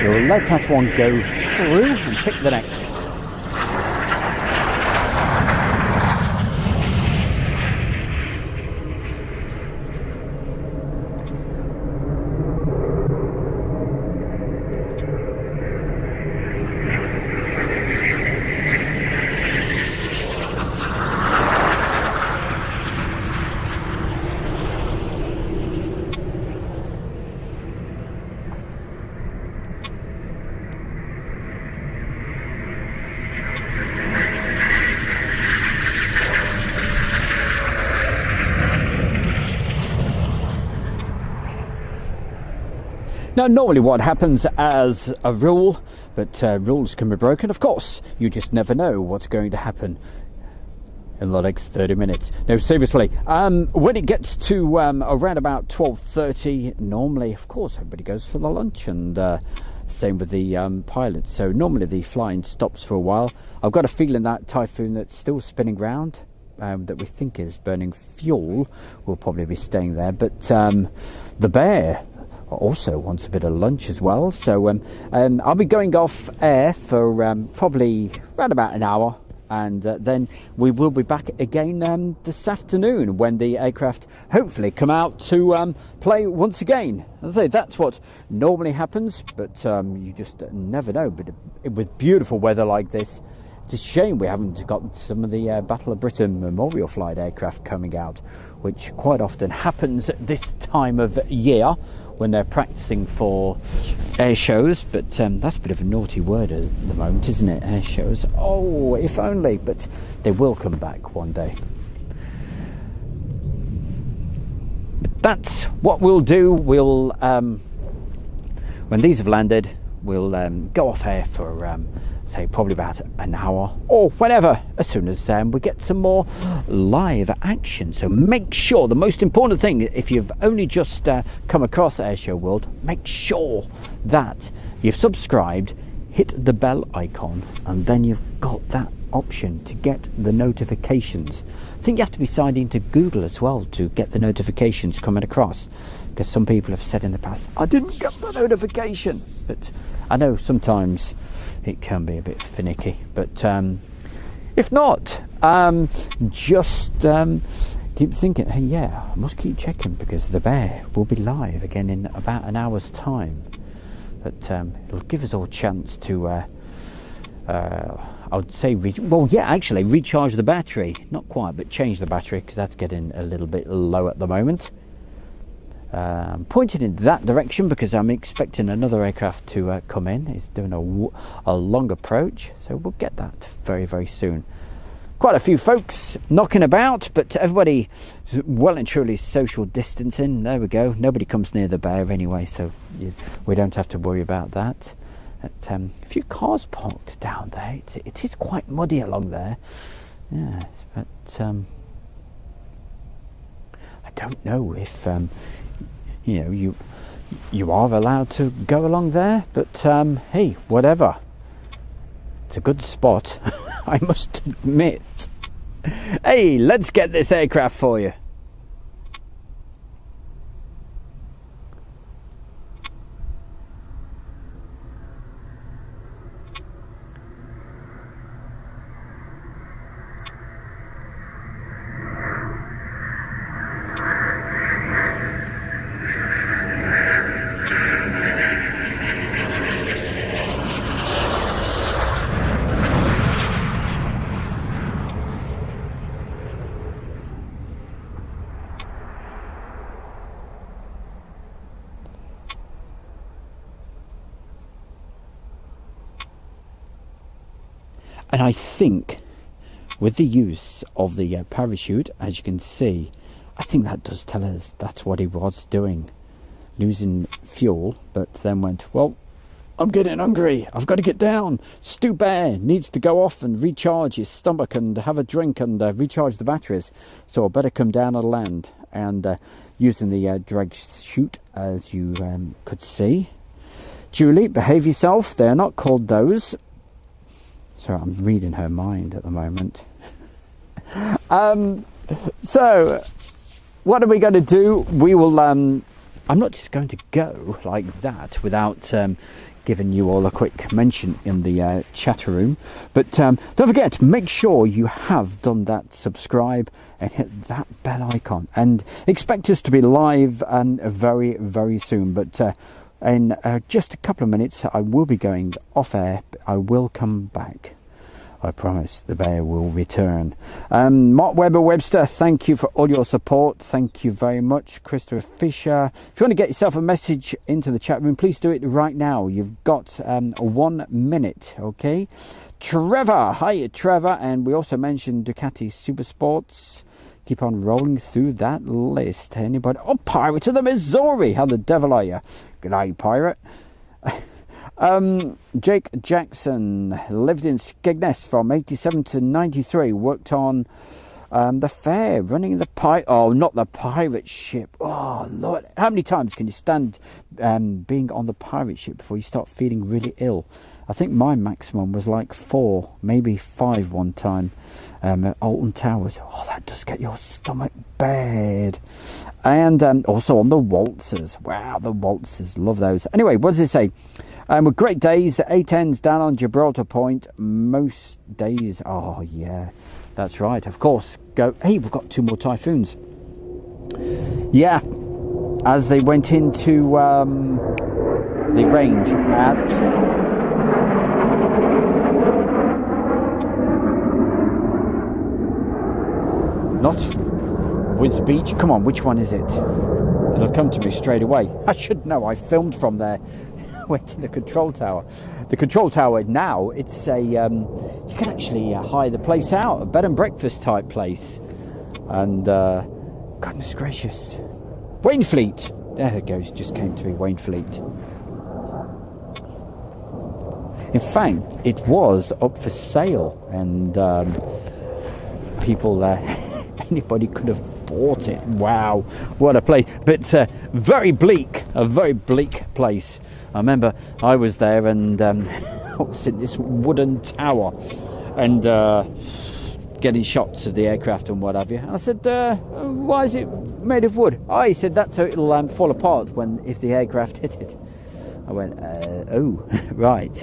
We'll let that one go through and pick the next. Now, normally what happens as a rule, but rules can be broken, of course, you just never know what's going to happen in the next 30 minutes. No, seriously, when it gets to around about 12:30, normally, of course, everybody goes for the lunch, and same with the pilot. So normally the flying stops for a while. I've got a feeling that typhoon that's still spinning round, that we think is burning fuel, will probably be staying there. But the bear also wants a bit of lunch as well, so I'll be going off air for probably around about an hour, and then we will be back again this afternoon when the aircraft hopefully come out to play once again. As I say, that's what normally happens, but you just never know. But with beautiful weather like this, it's a shame we haven't got some of the Battle of Britain Memorial Flight aircraft coming out, which quite often happens at this time of year when they're practicing for air shows. But that's a bit of a naughty word at the moment, isn't it? Air shows. Oh, if only, but they will come back one day. But that's what we'll do. We'll, when these have landed, we'll go off air for say probably about an hour, or whenever, as soon as we get some more live action. So make sure, the most important thing, if you've only just come across Airshow World, make sure that you've subscribed, hit the bell icon, and then you've got that option to get the notifications. I think you have to be signed into Google as well to get the notifications coming across. because some people have said in the past, I didn't get the notification. But I know sometimes it can be a bit finicky. But if not, just keep thinking, hey, yeah, I must keep checking, because the bear will be live again in about an hour's time. But it'll give us all a chance to, I would say, recharge the battery. Not quite, but change the battery, because that's getting a little bit low at the moment. Pointing in that direction because I'm expecting another aircraft to come in. It's doing a long approach, so we'll get that very, very soon. Quite a few folks knocking about, but everybody well and truly social distancing. There we go. Nobody comes near the bear anyway, so we don't have to worry about that. A few cars parked down there. It is quite muddy along there. Yeah, but I don't know if you are allowed to go along there. But hey, whatever. It's a good spot, I must admit. Hey, let's get this aircraft for you. And I think with the use of the parachute, as you can see, I think that does tell us that's what he was doing. Losing fuel, but then went, well, I'm getting hungry. I've got to get down. Stu Bear needs to go off and recharge his stomach and have a drink and recharge the batteries. So I better come down on land. And using the drag chute, as you could see. Julie, behave yourself. They're not called those. Sorry, I'm reading her mind at the moment. So, what are we going to do? We will... I'm not just going to go like that without giving you all a quick mention in the chatter room. But don't forget, make sure you have done that subscribe and hit that bell icon. And expect us to be live very, very soon. But in just a couple of minutes, I will be going off air. I will come back. I promise the bear will return. Mark Webster, thank you for all your support. Thank you very much. Christopher Fisher. If you want to get yourself a message into the chat room, please do it right now. You've got 1 minute, okay? Trevor, hi Trevor. And we also mentioned Ducati Super Sports. Keep on rolling through that list. Anybody? Oh, Pirate of the Missouri. How the devil are you? Good night, Pirate. Jake Jackson lived in Skegness from 87 to 93. Worked on the fair, running the not the pirate ship. Oh Lord, how many times can you stand being on the pirate ship before you start feeling really ill? I think my maximum was like 4, maybe 5 one time at Alton Towers. Oh, that does get your stomach bad. And also on the waltzers. Wow, the waltzers, love those. Anyway, what does it say? With great days, the 810s down on Gibraltar Point. Most days, oh yeah, that's right. Of course, go. Hey, we've got 2 more typhoons. Yeah, as they went into the range at... Not Woods Beach. Come on, which one is it? It'll come to me straight away. I should know. I filmed from there. Went to the control tower. The control tower now, it's a you can actually hire the place out, a bed and breakfast type place. And goodness gracious, Wainfleet. There it goes. Just came to me, Wainfleet. In fact, it was up for sale, and people, anybody could have bought it. Wow, what a place! But very bleak, a very bleak place. I remember I was there, and I was in this wooden tower, and getting shots of the aircraft and what have you. And I said, why is it made of wood? Oh, he said that's so it'll fall apart if the aircraft hit it. I went, oh, right.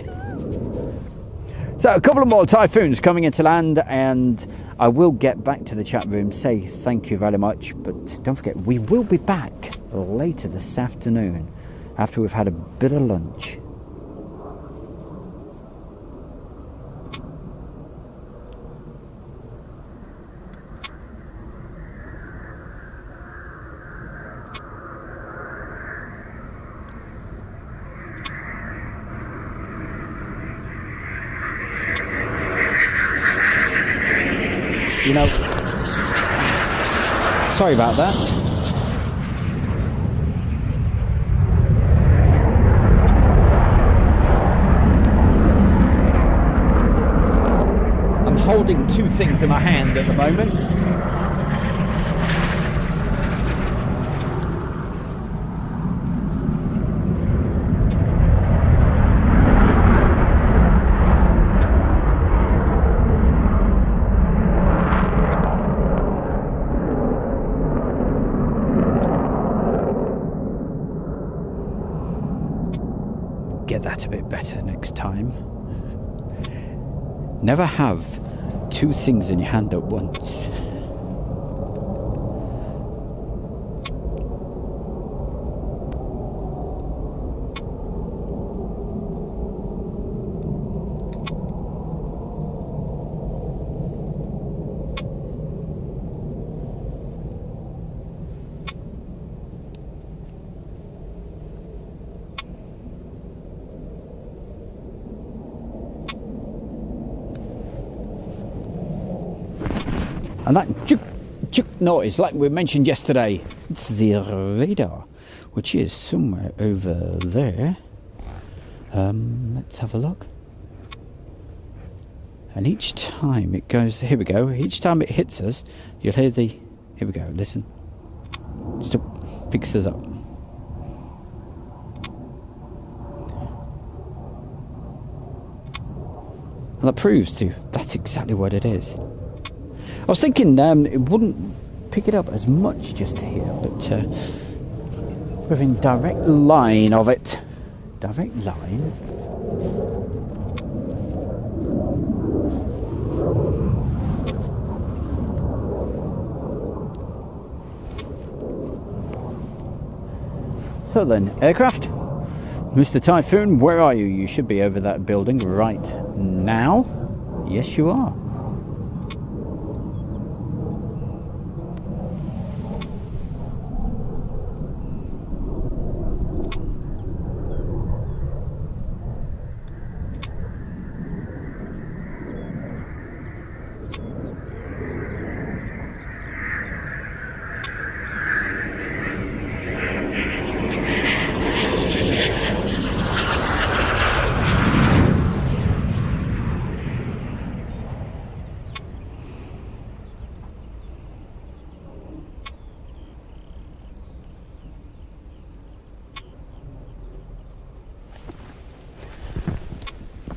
So a couple of more typhoons coming into land, and I will get back to the chat room, say thank you very much, but don't forget, we will be back later this afternoon after we've had a bit of lunch. You know, sorry about that. I'm holding two things in my hand at the moment. Get that a bit better next time. Never have two things in your hand at once. And that juk noise, like we mentioned yesterday, it's the radar, which is somewhere over there. Let's have a look. And each time it goes, here we go, each time it hits us, you'll hear the, here we go, listen. Stop, picks us up. And that proves to, that's exactly what it is. I was thinking it wouldn't pick it up as much just here, but we're in direct line of it. Direct line. So then, aircraft. Mr. Typhoon, where are you? You should be over that building right now. Yes, you are.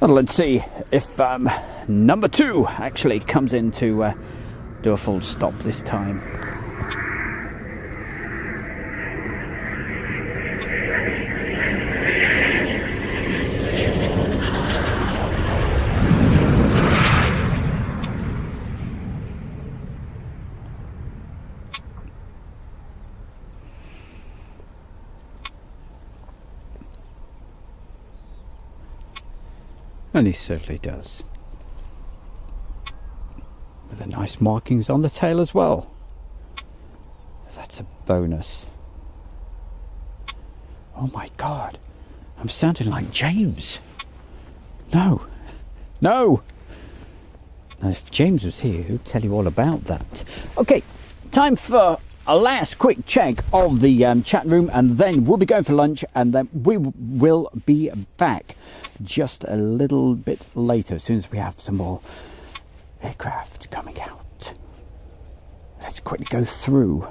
Well, let's see if number 2 actually comes in to do a full stop this time. And he certainly does. With the nice markings on the tail as well. That's a bonus. Oh my God. I'm sounding like James. No. No. Now, if James was here, he'd tell you all about that. Okay, time for a last quick check of the chat room, and then we'll be going for lunch, and then we will be back just a little bit later as soon as we have some more aircraft coming out. Let's quickly go through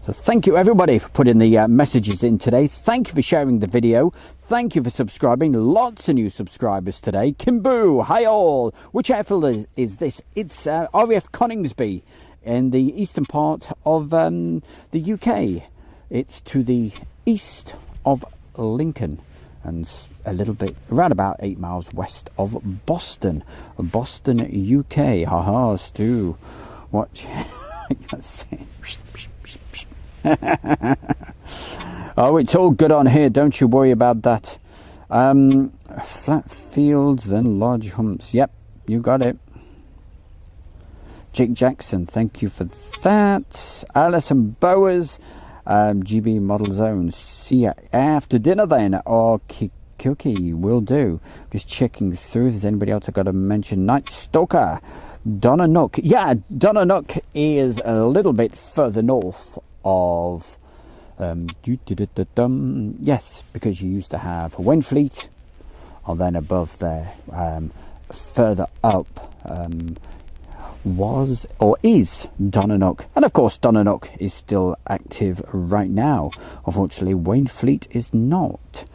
So thank you everybody for putting the messages in today. Thank you for sharing the video. Thank you for subscribing. Lots of new subscribers today. Kimbu, hi all. Which airfield is this? It's RAF Coningsby in the eastern part of the UK. It's to the east of Lincoln and a little bit, around about 8 miles west of Boston. Boston, UK. Haha, Stu. Watch. Oh, it's all good on here, don't you worry about that. Flat fields, then large humps. Yep, you got it. Jake Jackson, thank you for that. Alison Bowers, GB Model Zone. See ya after dinner then, or Cookie will do. Just checking through if there's anybody else I've got to mention. Night Stalker, Donna Nook. Yeah, Donna Nook is a little bit further north of yes, because you used to have Wainfleet, or then above there, further up was or is Donanook, and of course Donanook is still active right now. Unfortunately Wainfleet is not.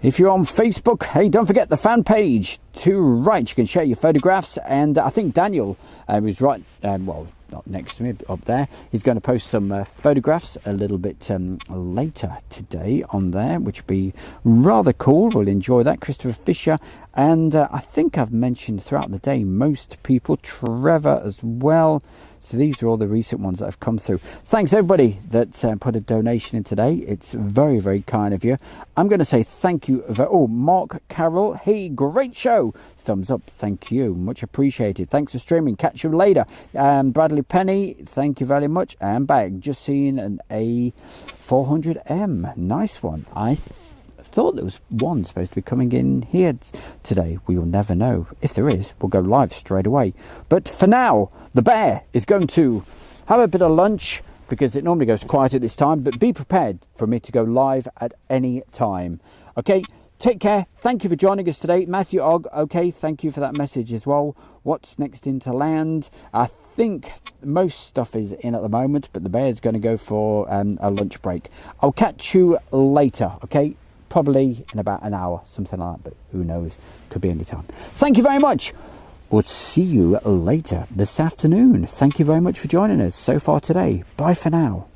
If you're on Facebook, hey, don't forget the fan page to right. You can share your photographs, and I think Daniel was right, well, not next to me, but up there. He's going to post some photographs a little bit later today on there, which will be rather cool. We'll enjoy that. Christopher Fisher, and I think I've mentioned throughout the day most people, Trevor as well. So these are all the recent ones that have come through. Thanks everybody that put a donation in today. It's very, very kind of you. I'm going to say thank you. Mark Carroll, hey, great show. Thumbs up, thank you. Much appreciated. Thanks for streaming. Catch you later. Bradley Penny, thank you very much. And back, just seen an A400M. Nice one. I thought there was one supposed to be coming in here today. We'll never know. If there is, we'll go live straight away. But for now, the bear is going to have a bit of lunch because it normally goes quiet at this time, but be prepared for me to go live at any time. Okay, take care. Thank you for joining us today. Matthew Ogg, okay, thank you for that message as well. What's next into land? I think most stuff is in at the moment, but the bear is going to go for a lunch break. I'll catch you later, okay? Probably in about an hour, something like that, but who knows? Could be any time. Thank you very much. We'll see you later this afternoon. Thank you very much for joining us so far today. Bye for now.